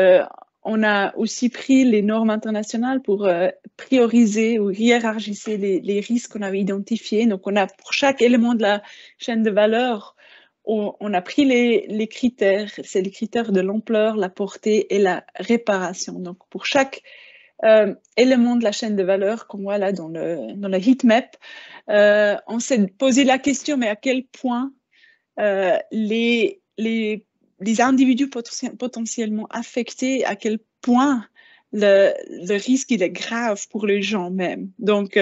on a aussi pris les normes internationales pour prioriser ou hiérarchiser les risques qu'on avait identifiés. Donc, on a pour chaque élément de la chaîne de valeur, on a pris les critères, c'est les critères de l'ampleur, la portée et la réparation. Donc, pour chaque éléments de la chaîne de valeur qu'on voit là dans le heat map, on s'est posé la question, mais à quel point les individus potentiellement affectés, à quel point le risque il est grave pour les gens même. Donc,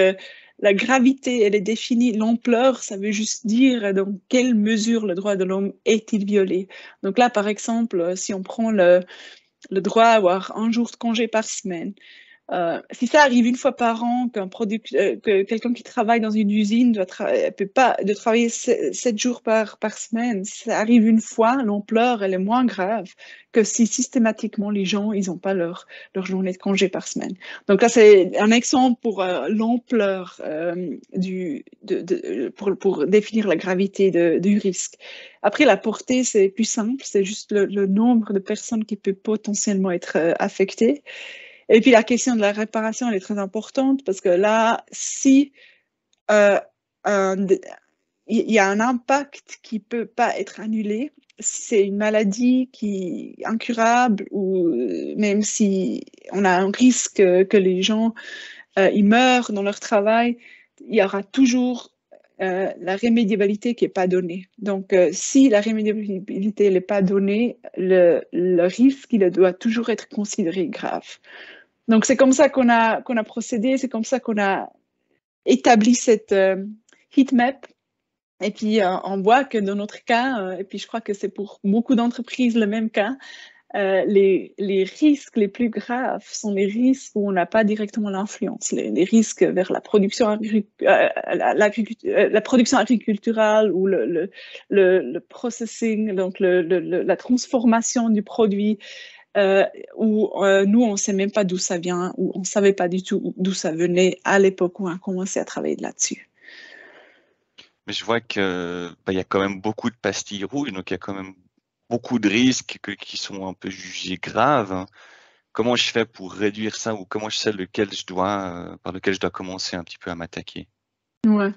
la gravité, elle est définie. L'ampleur, ça veut juste dire dans quelle mesure le droit de l'homme est-il violé. Donc là, par exemple, si on prend le droit à avoir un jour de congé par semaine, si ça arrive une fois par an, que quelqu'un qui travaille dans une usine peut pas de travailler 7 jours par semaine, ça arrive une fois, l'ampleur elle est moins grave que si systématiquement les gens ils n'ont pas leur journée de congé par semaine. Donc là c'est un exemple pour l'ampleur pour définir la gravité du risque. Après la portée c'est plus simple, c'est juste le nombre de personnes qui peut potentiellement être affectées. Et puis la question de la réparation, elle est très importante parce que là, si il y a un impact qui ne peut pas être annulé, si c'est une maladie qui est incurable ou même si on a un risque que les gens ils meurent dans leur travail, il y aura toujours la remédiabilité qui n'est pas donnée. Donc, si la remédiabilité n'est pas donnée, le risque il doit toujours être considéré grave. Donc, c'est comme ça qu'on a procédé, c'est comme ça qu'on a établi cette heat map. Et puis, on voit que dans notre cas, et puis je crois que c'est pour beaucoup d'entreprises le même cas, les risques les plus graves sont les risques où on n'a pas directement l'influence, les risques vers la production agriculturale ou le processing, donc la transformation du produit. Où nous, on ne sait même pas d'où ça vient, ou on ne savait pas du tout d'où ça venait à l'époque où on a commencé à travailler là-dessus. Mais je vois que y a quand même beaucoup de pastilles rouges, donc il y a quand même beaucoup de risques qui sont un peu jugés graves. Comment je fais pour réduire ça ou comment je sais par lequel je dois commencer un petit peu à m'attaquer? Ouais.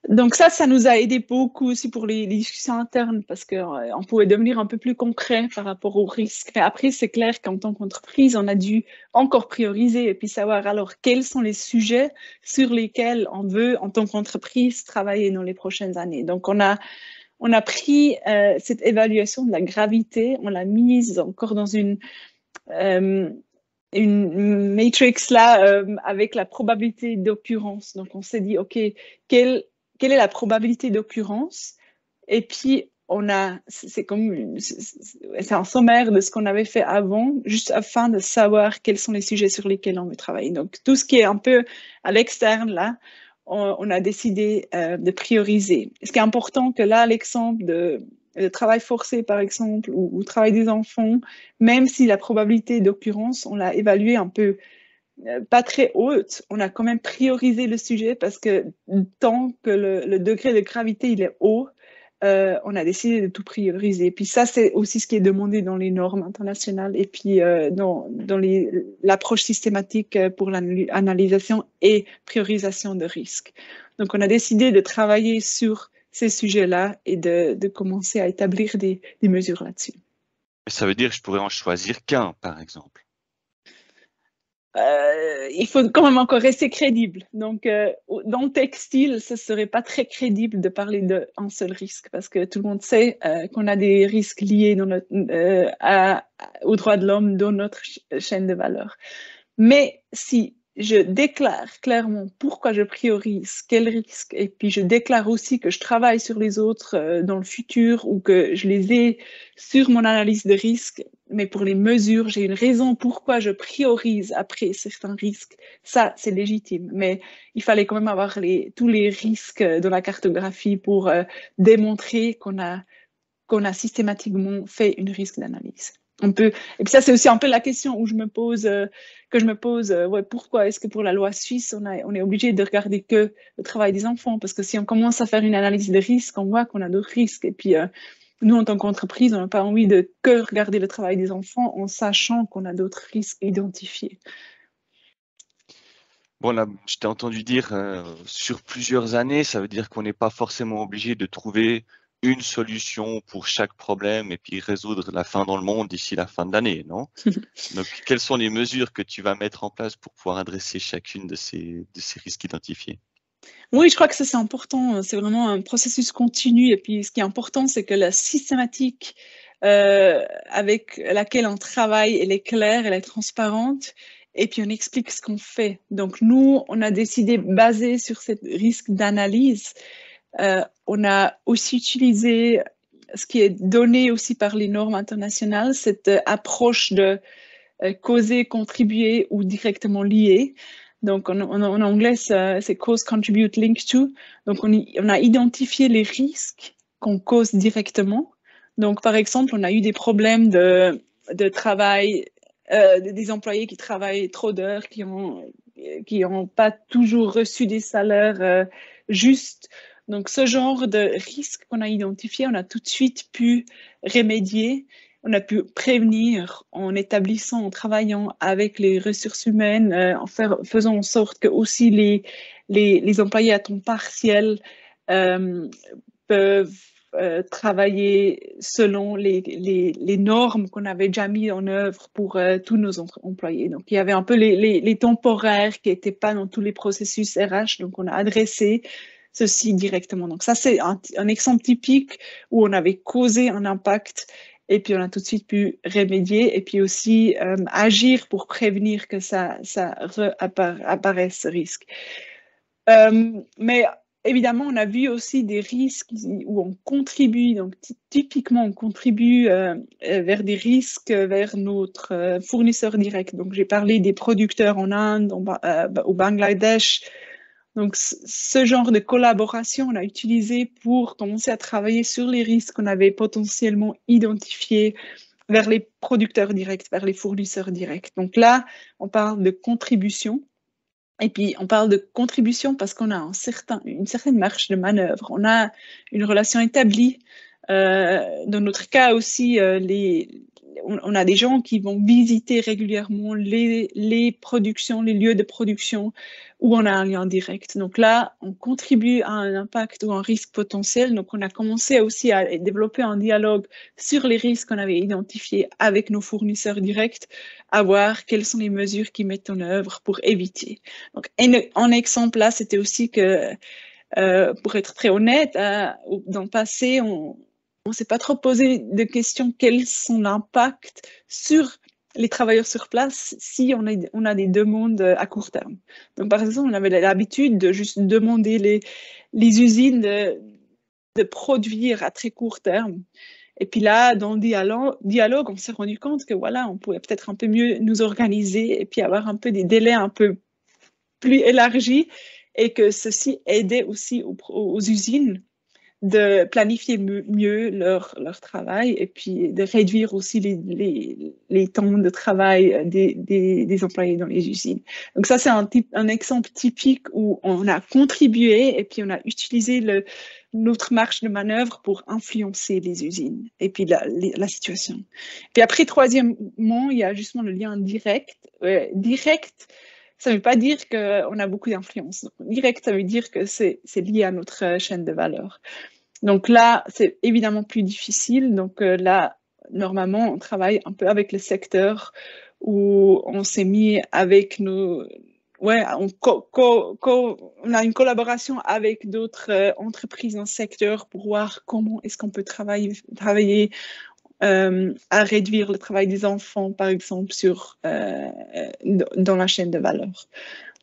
Donc ça nous a aidé beaucoup aussi pour les discussions internes parce qu'on pouvait devenir un peu plus concret par rapport aux risques. Mais après, c'est clair qu'en tant qu'entreprise, on a dû encore prioriser et puis savoir alors quels sont les sujets sur lesquels on veut, en tant qu'entreprise, travailler dans les prochaines années. Donc, on a pris cette évaluation de la gravité, on l'a mise encore dans une matrix là avec la probabilité d'occurrence. Donc, on s'est dit, OK, quelle est la probabilité d'occurrence? Et puis, c'est un sommaire de ce qu'on avait fait avant, juste afin de savoir quels sont les sujets sur lesquels on veut travailler. Donc, tout ce qui est un peu à l'externe, là, on a décidé de prioriser. Ce qui est important que là, l'exemple de travail forcé, par exemple, ou travail des enfants, même si la probabilité d'occurrence, on l'a évaluée un peu pas très haute, on a quand même priorisé le sujet parce que tant que le degré de gravité il est haut, on a décidé de tout prioriser. Et puis ça, c'est aussi ce qui est demandé dans les normes internationales et puis dans l'approche systématique pour l'analysation et priorisation de risques. Donc, on a décidé de travailler sur ces sujets-là et de commencer à établir des mesures là-dessus. Ça veut dire que je pourrais en choisir qu'un, par exemple. Il faut quand même encore rester crédible. Donc, dans le textile, ce serait pas très crédible de parler d'un seul risque parce que tout le monde sait qu'on a des risques liés aux droits de l'homme dans notre chaîne de valeur. Mais si je déclare clairement pourquoi je priorise quel risque et puis je déclare aussi que je travaille sur les autres dans le futur ou que je les ai sur mon analyse de risque, mais pour les mesures, j'ai une raison pourquoi je priorise après certains risques. Ça, c'est légitime, mais il fallait quand même avoir tous les risques de la cartographie pour démontrer qu'on a systématiquement fait une risque d'analyse. Et puis ça, c'est aussi un peu la question que je me pose, pourquoi est-ce que pour la loi suisse, on est obligé de regarder que le travail des enfants? Parce que si on commence à faire une analyse de risque, on voit qu'on a d'autres risques. Et puis, nous, en tant qu'entreprise, on n'a pas envie de que regarder le travail des enfants en sachant qu'on a d'autres risques identifiés. Bon, là, je t'ai entendu dire sur plusieurs années, ça veut dire qu'on n'est pas forcément obligé de trouver une solution pour chaque problème et puis résoudre la faim dans le monde d'ici la fin de l'année, non? Donc, quelles sont les mesures que tu vas mettre en place pour pouvoir adresser chacune de ces risques identifiés? Oui, je crois que ça, c'est important. C'est vraiment un processus continu. Et puis, ce qui est important, c'est que la systématique avec laquelle on travaille, elle est claire, elle est transparente. Et puis, on explique ce qu'on fait. Donc, nous, on a décidé, basé sur ce risque d'analyse, on a aussi utilisé ce qui est donné aussi par les normes internationales, cette approche de causer, contribuer ou directement lier. Donc, en anglais, c'est cause, contribute, link to. Donc, on a identifié les risques qu'on cause directement. Donc, par exemple, on a eu des problèmes de travail, des employés qui travaillent trop d'heures, qui ont pas toujours reçu des salaires justes. Donc, ce genre de risque qu'on a identifié, on a tout de suite pu remédier. On a pu prévenir en établissant, en travaillant avec les ressources humaines, en faisant en sorte que aussi les employés à temps partiel peuvent travailler selon les normes qu'on avait déjà mis en œuvre pour tous nos employés. Donc, il y avait un peu les temporaires qui n'étaient pas dans tous les processus RH. Donc, on a adressé ceci directement. Donc, ça, c'est un exemple typique où on avait causé un impact et puis on a tout de suite pu remédier et puis aussi agir pour prévenir que ça apparaisse ce risque. Mais évidemment, on a vu aussi des risques où on contribue, donc typiquement on contribue vers des risques vers notre fournisseur direct. Donc j'ai parlé des producteurs en Inde, au Bangladesh. Donc, ce genre de collaboration, on a utilisé pour commencer à travailler sur les risques qu'on avait potentiellement identifiés vers les producteurs directs, vers les fournisseurs directs. Donc là, on parle de contribution. Et puis, on parle de contribution parce qu'on a une certaine marge de manœuvre. On a une relation établie. Dans notre cas aussi, on a des gens qui vont visiter régulièrement les productions, les lieux de production où on a un lien direct. Donc là, on contribue à un impact ou un risque potentiel. Donc, on a commencé aussi à développer un dialogue sur les risques qu'on avait identifiés avec nos fournisseurs directs, à voir quelles sont les mesures qu'ils mettent en œuvre pour éviter. Donc, un exemple là, c'était aussi que, pour être très honnête, dans le passé, on ne s'est pas trop posé de questions quels sont l'impact sur les travailleurs sur place si on a des demandes à court terme. Donc, par exemple, on avait l'habitude de juste demander les usines de produire à très court terme. Et puis là, dans le dialogue, on s'est rendu compte que voilà, on pouvait peut-être un peu mieux nous organiser et puis avoir un peu des délais un peu plus élargis et que ceci aidait aussi aux usines de planifier mieux leur travail et puis de réduire aussi les temps de travail des employés dans les usines. Donc ça, c'est un exemple typique où on a contribué et puis on a utilisé notre marge de manœuvre pour influencer les usines et puis la situation. Puis après, troisièmement, il y a justement le lien direct. Direct, ça ne veut pas dire qu'on a beaucoup d'influence. Direct, ça veut dire que c'est lié à notre chaîne de valeur. Donc là, c'est évidemment plus difficile. Donc là, normalement, on travaille un peu avec le secteur où on s'est mis avec nos... Ouais, on a une collaboration avec d'autres entreprises dans le secteur pour voir comment est-ce qu'on peut travailler à réduire le travail des enfants, par exemple, dans la chaîne de valeur.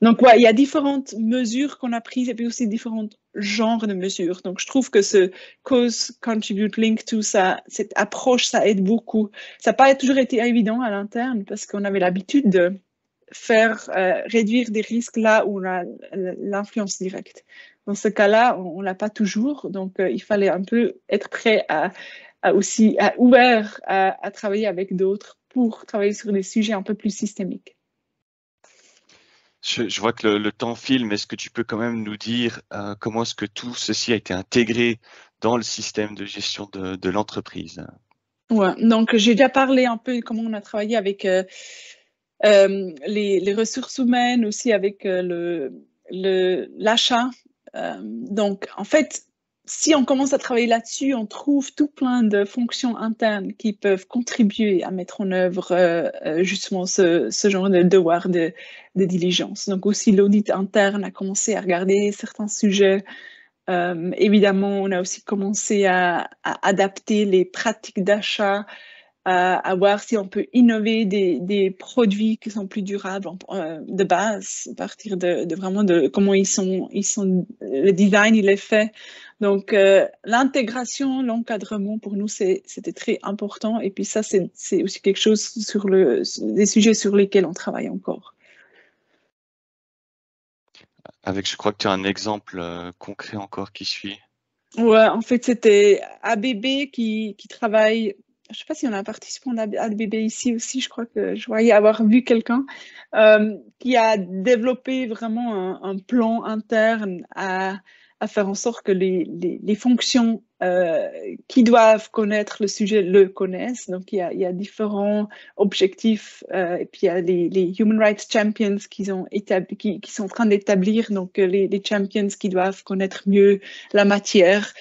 Donc, ouais, il y a différentes mesures qu'on a prises et puis aussi différents genres de mesures. Donc, je trouve que ce cause, contribute, link, tout ça, cette approche, ça aide beaucoup. Ça n'a pas toujours été évident à l'interne parce qu'on avait l'habitude de faire réduire des risques là où on a l'influence directe. Dans ce cas-là, on l'a pas toujours. Donc, il fallait un peu être prêt ouvert à travailler avec d'autres pour travailler sur des sujets un peu plus systémiques. Je vois que le temps file, mais est-ce que tu peux quand même nous dire comment est-ce que tout ceci a été intégré dans le système de gestion de l'entreprise? Ouais, donc j'ai déjà parlé un peu comment on a travaillé avec les ressources humaines, aussi avec l'achat. Donc, en fait, si on commence à travailler là-dessus, on trouve tout plein de fonctions internes qui peuvent contribuer à mettre en œuvre justement ce genre de devoir de diligence. Donc aussi l'audit interne a commencé à regarder certains sujets. Évidemment, on a aussi commencé à adapter les pratiques d'achat, à voir si on peut innover des produits qui sont plus durables de base, à partir de vraiment de comment ils sont, le design il est fait. Donc l'intégration, l'encadrement pour nous c'était très important, et puis ça c'est aussi quelque chose sur des sujets sur lesquels on travaille encore. Je crois que tu as un exemple concret encore qui suit. Ouais, en fait, c'était ABB qui travaille. Je ne sais pas si on a un participant d'ABB ici aussi. Je crois que je voyais avoir vu quelqu'un qui a développé vraiment un plan interne à faire en sorte que les fonctions qui doivent connaître le sujet le connaissent. Donc, il y a différents objectifs, et puis il y a les Human Rights Champions qui sont en train d'établir, donc les champions qui doivent connaître mieux la matière.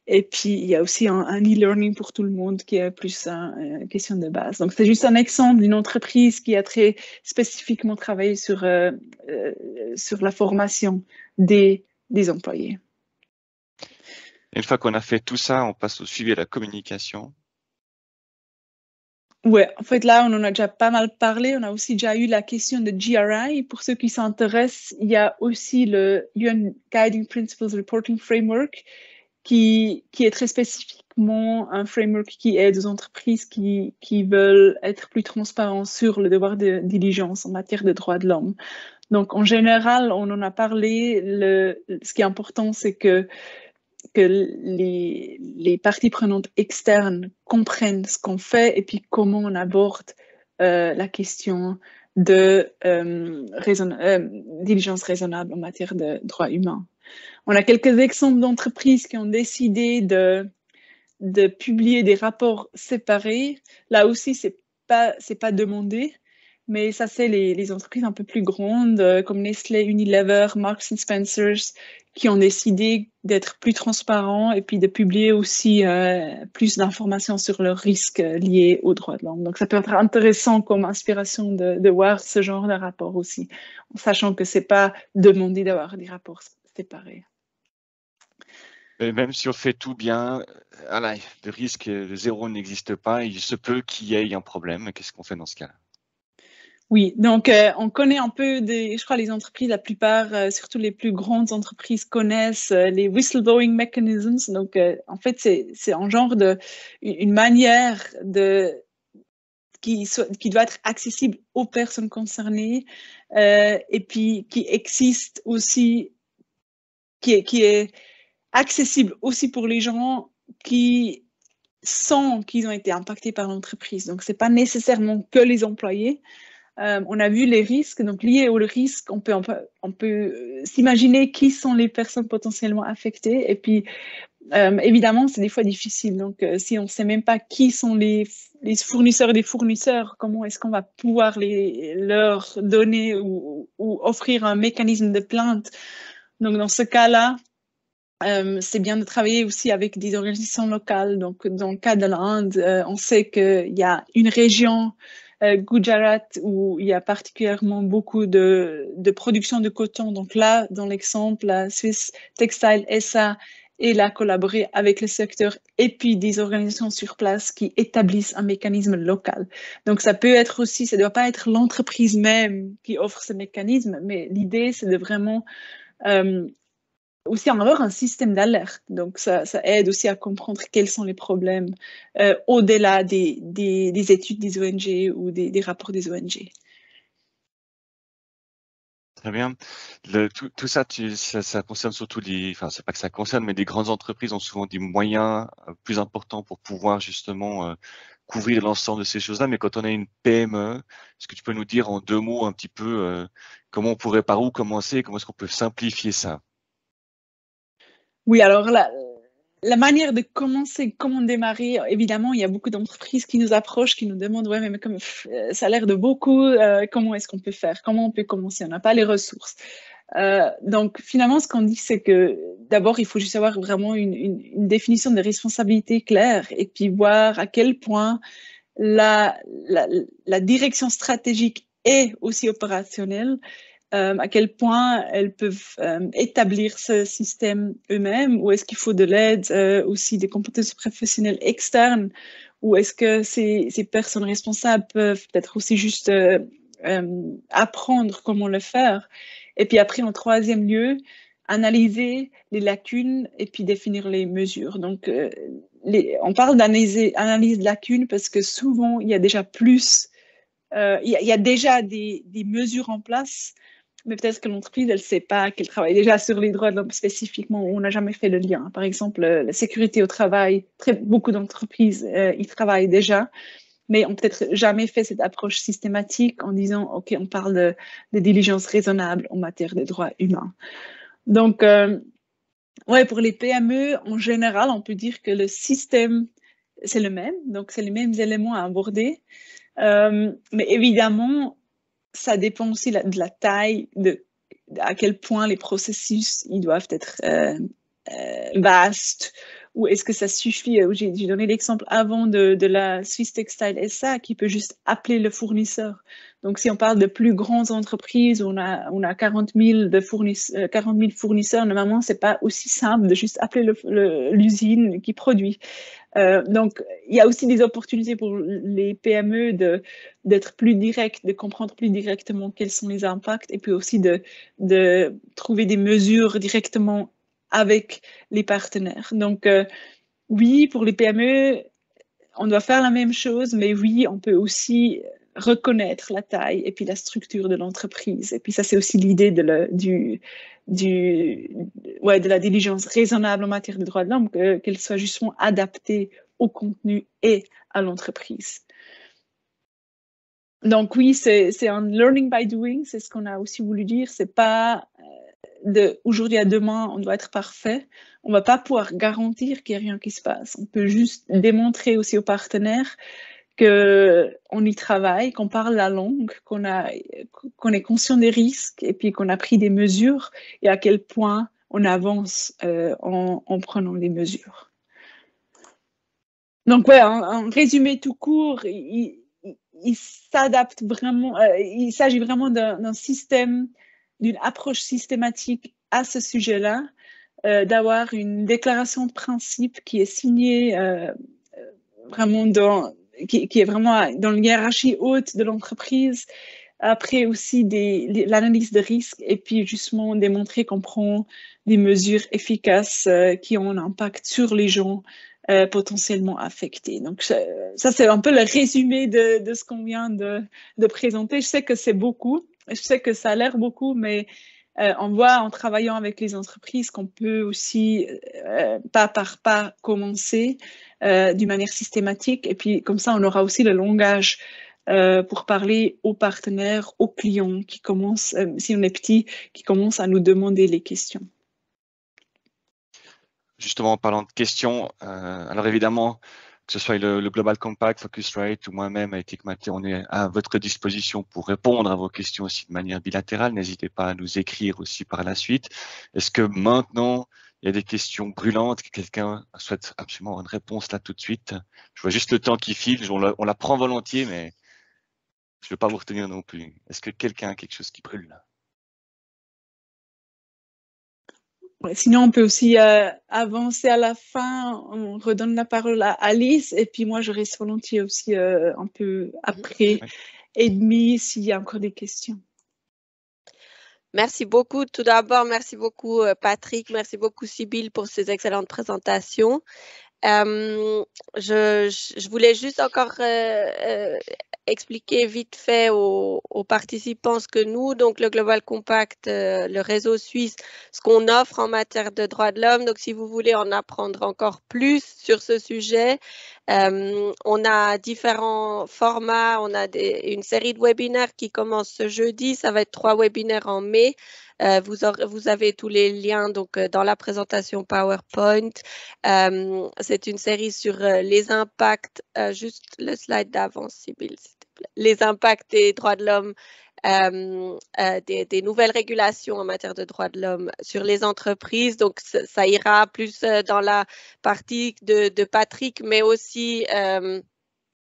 Et puis, il y a aussi un e-learning pour tout le monde qui est plus une question de base. Donc, c'est juste un exemple d'une entreprise qui a très spécifiquement travaillé sur la formation des employés. Une fois qu'on a fait tout ça, on passe au suivi de la communication. Ouais, en fait, là, on en a déjà pas mal parlé. On a aussi déjà eu la question de GRI. Pour ceux qui s'intéressent, il y a aussi le UN Guiding Principles Reporting Framework qui est très spécifiquement un framework qui aide aux entreprises qui veulent être plus transparents sur le devoir de diligence en matière de droits de l'homme. Donc, en général, on en a parlé. Ce qui est important, c'est que les parties prenantes externes comprennent ce qu'on fait et puis comment on aborde la question de diligence raisonnable en matière de droits humains. On a quelques exemples d'entreprises qui ont décidé de publier des rapports séparés. Là aussi, c'est pas demandé, mais ça, c'est les entreprises un peu plus grandes comme Nestlé, Unilever, Marks & Spencer's, qui ont décidé d'être plus transparents et puis de publier aussi plus d'informations sur leurs risques liés aux droits de l'homme. Donc, ça peut être intéressant comme inspiration de voir ce genre de rapport aussi, en sachant que c'est pas demandé d'avoir des rapports séparés. Et même si on fait tout bien, le risque de zéro n'existe pas. Il se peut qu'il y ait un problème. Qu'est-ce qu'on fait dans ce cas-là? Oui, donc on connaît un peu je crois les entreprises, la plupart, surtout les plus grandes entreprises connaissent les whistleblowing mechanisms. Donc en fait, c'est un genre une manière qui doit être accessible aux personnes concernées et puis qui existe aussi, qui est accessible aussi pour les gens qui sentent qu'ils ont été impactés par l'entreprise. Donc c'est pas nécessairement que les employés. On a vu les risques, donc liés au risque, on peut s'imaginer qui sont les personnes potentiellement affectées. Et puis, évidemment, c'est des fois difficile. Donc, si on ne sait même pas qui sont les fournisseurs des fournisseurs, comment est-ce qu'on va pouvoir leur donner ou offrir un mécanisme de plainte? Donc, dans ce cas-là, c'est bien de travailler aussi avec des organisations locales. Donc, dans le cas de l'Inde, on sait qu'il y a une région Gujarat, où il y a particulièrement beaucoup de production de coton. Donc là, dans l'exemple, la Swiss Textile SA, elle a collaboré avec le secteur et puis des organisations sur place qui établissent un mécanisme local. Donc ça peut être aussi, ça ne doit pas être l'entreprise même qui offre ce mécanisme, mais l'idée, c'est de vraiment aussi en avoir un système d'alerte. Donc, ça aide aussi à comprendre quels sont les problèmes au-delà des études des ONG ou des rapports des ONG. Très bien. Tout ça, ça concerne surtout enfin, c'est pas que ça concerne, mais des grandes entreprises ont souvent des moyens plus importants pour pouvoir justement couvrir l'ensemble de ces choses-là. Mais quand on a une PME, est-ce que tu peux nous dire en 2 mots un petit peu comment on pourrait, par où commencer, comment est-ce qu'on peut simplifier ça? Oui, alors la manière de commencer, comment démarrer, évidemment, il y a beaucoup d'entreprises qui nous approchent, qui nous demandent « Ouais, mais comme ça a l'air de beaucoup, comment est-ce qu'on peut faire? Comment on peut commencer? On n'a pas les ressources. » Donc, finalement, ce qu'on dit, c'est que d'abord, il faut juste avoir vraiment une définition de responsabilité claire et puis voir à quel point la direction stratégique est aussi opérationnelle, à quel point elles peuvent établir ce système eux-mêmes, ou est-ce qu'il faut de l'aide, aussi des compétences professionnelles externes, ou est-ce que ces personnes responsables peuvent peut-être aussi juste apprendre comment le faire. Et puis après, en troisième lieu, analyser les lacunes et puis définir les mesures. Donc, on parle d'analyse de lacunes parce que souvent, il y a déjà plus, il y a déjà des mesures en place, mais peut-être que l'entreprise, elle ne sait pas qu'elle travaille déjà sur les droits de l'homme spécifiquement, on n'a jamais fait le lien. Par exemple, la sécurité au travail, beaucoup d'entreprises y travaillent déjà, mais on peut-être jamais fait cette approche systématique en disant, OK, on parle de diligence raisonnable en matière de droits humains. Donc, ouais, pour les PME, en général, on peut dire que le système, c'est le même, donc c'est les mêmes éléments à aborder. Mais évidemment, ça dépend aussi de la taille, à quel point les processus ils doivent être vastes, ou est-ce que ça suffit? J'ai donné l'exemple avant de la Swiss Textile SA qui peut juste appeler le fournisseur. Donc, si on parle de plus grandes entreprises, on a 40 000 fournisseurs, normalement, c'est pas aussi simple de juste appeler l'usine qui produit. Donc, il y a aussi des opportunités pour les PME d'être plus directs, de comprendre plus directement quels sont les impacts et puis aussi de trouver des mesures directement avec les partenaires. Donc, oui, pour les PME, on doit faire la même chose, mais oui, on peut aussi reconnaître la taille et puis la structure de l'entreprise. Et puis ça, c'est aussi l'idée de la diligence raisonnable en matière de droits de l'homme, qu'elle soit justement adaptée au contenu et à l'entreprise. Donc oui, c'est un learning by doing, c'est ce qu'on a aussi voulu dire. C'est pas d'aujourd'hui à demain, on doit être parfait. On va pas pouvoir garantir qu'il n'y a rien qui se passe. On peut juste démontrer aussi aux partenaires qu'on y travaille, qu'on parle la langue, qu'on est conscient des risques et puis qu'on a pris des mesures et à quel point on avance en prenant des mesures. Donc, ouais, en résumé tout court, il s'adapte vraiment, il s'agit vraiment d'un système, d'une approche systématique à ce sujet-là, d'avoir une déclaration de principe qui est signée vraiment qui est vraiment dans la hiérarchie haute de l'entreprise. Après aussi l'analyse de risque et puis justement démontrer qu'on prend des mesures efficaces qui ont un impact sur les gens potentiellement affectés. Donc ça c'est un peu le résumé de ce qu'on vient de présenter. Je sais que c'est beaucoup, je sais que ça a l'air beaucoup, mais on voit en travaillant avec les entreprises qu'on peut aussi pas par pas commencer d'une manière systématique et puis comme ça on aura aussi le langage pour parler aux partenaires, aux clients qui commencent, si on est petit, qui commencent à nous demander les questions. Justement, en parlant de questions, alors évidemment, que ce soit le Global Compact, Focusrite ou moi-même avec Ecmaté, on est à votre disposition pour répondre à vos questions aussi de manière bilatérale. N'hésitez pas à nous écrire aussi par la suite. Est-ce que maintenant, il y a des questions brûlantes, que quelqu'un souhaite absolument une réponse là tout de suite? Je vois juste le temps qui file, on la prend volontiers, mais je ne vais pas vous retenir non plus. Est-ce que quelqu'un a quelque chose qui brûle là? Ouais, sinon, on peut aussi avancer à la fin. On redonne la parole à Alice et puis moi, je reste volontiers aussi un peu après et demi s'il y a encore des questions. Merci beaucoup. Tout d'abord, merci beaucoup Patrick, merci beaucoup Sybille pour ces excellentes présentations. Je voulais juste encore expliquer vite fait aux participants ce que nous, donc le Global Compact, le réseau suisse, ce qu'on offre en matière de droits de l'homme. Donc, si vous voulez en apprendre encore plus sur ce sujet, on a différents formats. On a une série de webinaires qui commence ce jeudi. Ça va être 3 webinaires en mai. Vous avez tous les liens donc, dans la présentation PowerPoint. C'est une série sur les impacts, juste le slide d'avant, Sybille, s'il te plaît. Les impacts des droits de l'homme des nouvelles régulations en matière de droits de l'homme sur les entreprises. Donc, ça ira plus dans la partie de Patrick, mais aussi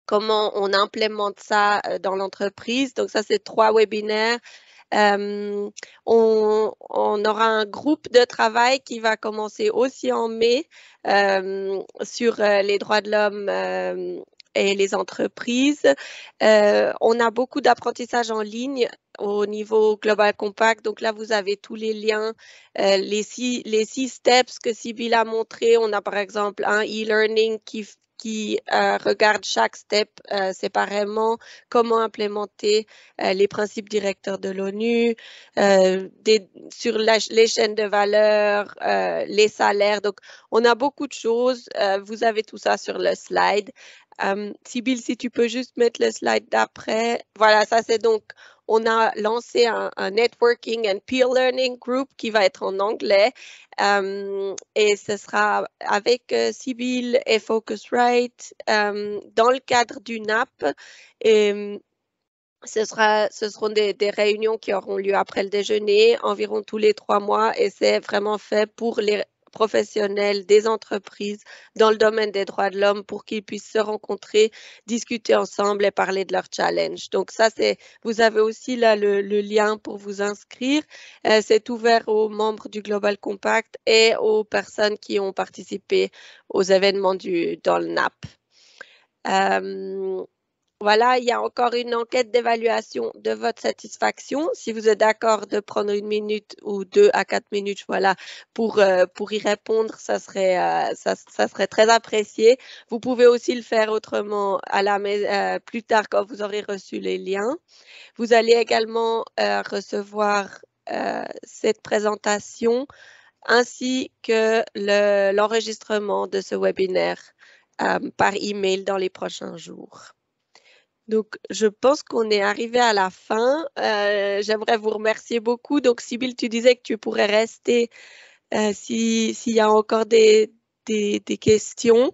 comment on implémente ça dans l'entreprise. Donc, ça, c'est 3 webinaires. On aura un groupe de travail qui va commencer aussi en mai sur les droits de l'homme et les entreprises. On a beaucoup d'apprentissage en ligne au niveau Global Compact. Donc là, vous avez tous les liens, les six steps que Sybille a montré. On a par exemple un e-learning qui regarde chaque step séparément, comment implémenter les principes directeurs de l'ONU, sur les chaînes de valeur, les salaires. Donc, on a beaucoup de choses. Vous avez tout ça sur le slide. Sybille, si tu peux juste mettre le slide d'après. Voilà, ça c'est donc, on a lancé un networking and peer learning group qui va être en anglais et ce sera avec Sybille et Focusrite dans le cadre du NAP. Et, ce seront des réunions qui auront lieu après le déjeuner, environ tous les 3 mois, et c'est vraiment fait pour les professionnels des entreprises dans le domaine des droits de l'homme pour qu'ils puissent se rencontrer, discuter ensemble et parler de leurs challenges. Donc ça, vous avez aussi là le lien pour vous inscrire. C'est ouvert aux membres du Global Compact et aux personnes qui ont participé aux événements dans le NAP. Voilà, il y a encore une enquête d'évaluation de votre satisfaction. Si vous êtes d'accord de prendre 1 minute ou 2 à 4 minutes, voilà, pour y répondre, ça serait très apprécié. Vous pouvez aussi le faire autrement plus tard quand vous aurez reçu les liens. Vous allez également recevoir cette présentation ainsi que l'enregistrement de ce webinaire par email dans les prochains jours. Donc, je pense qu'on est arrivé à la fin. J'aimerais vous remercier beaucoup. Donc, Sybille, tu disais que tu pourrais rester s'il y a encore des questions.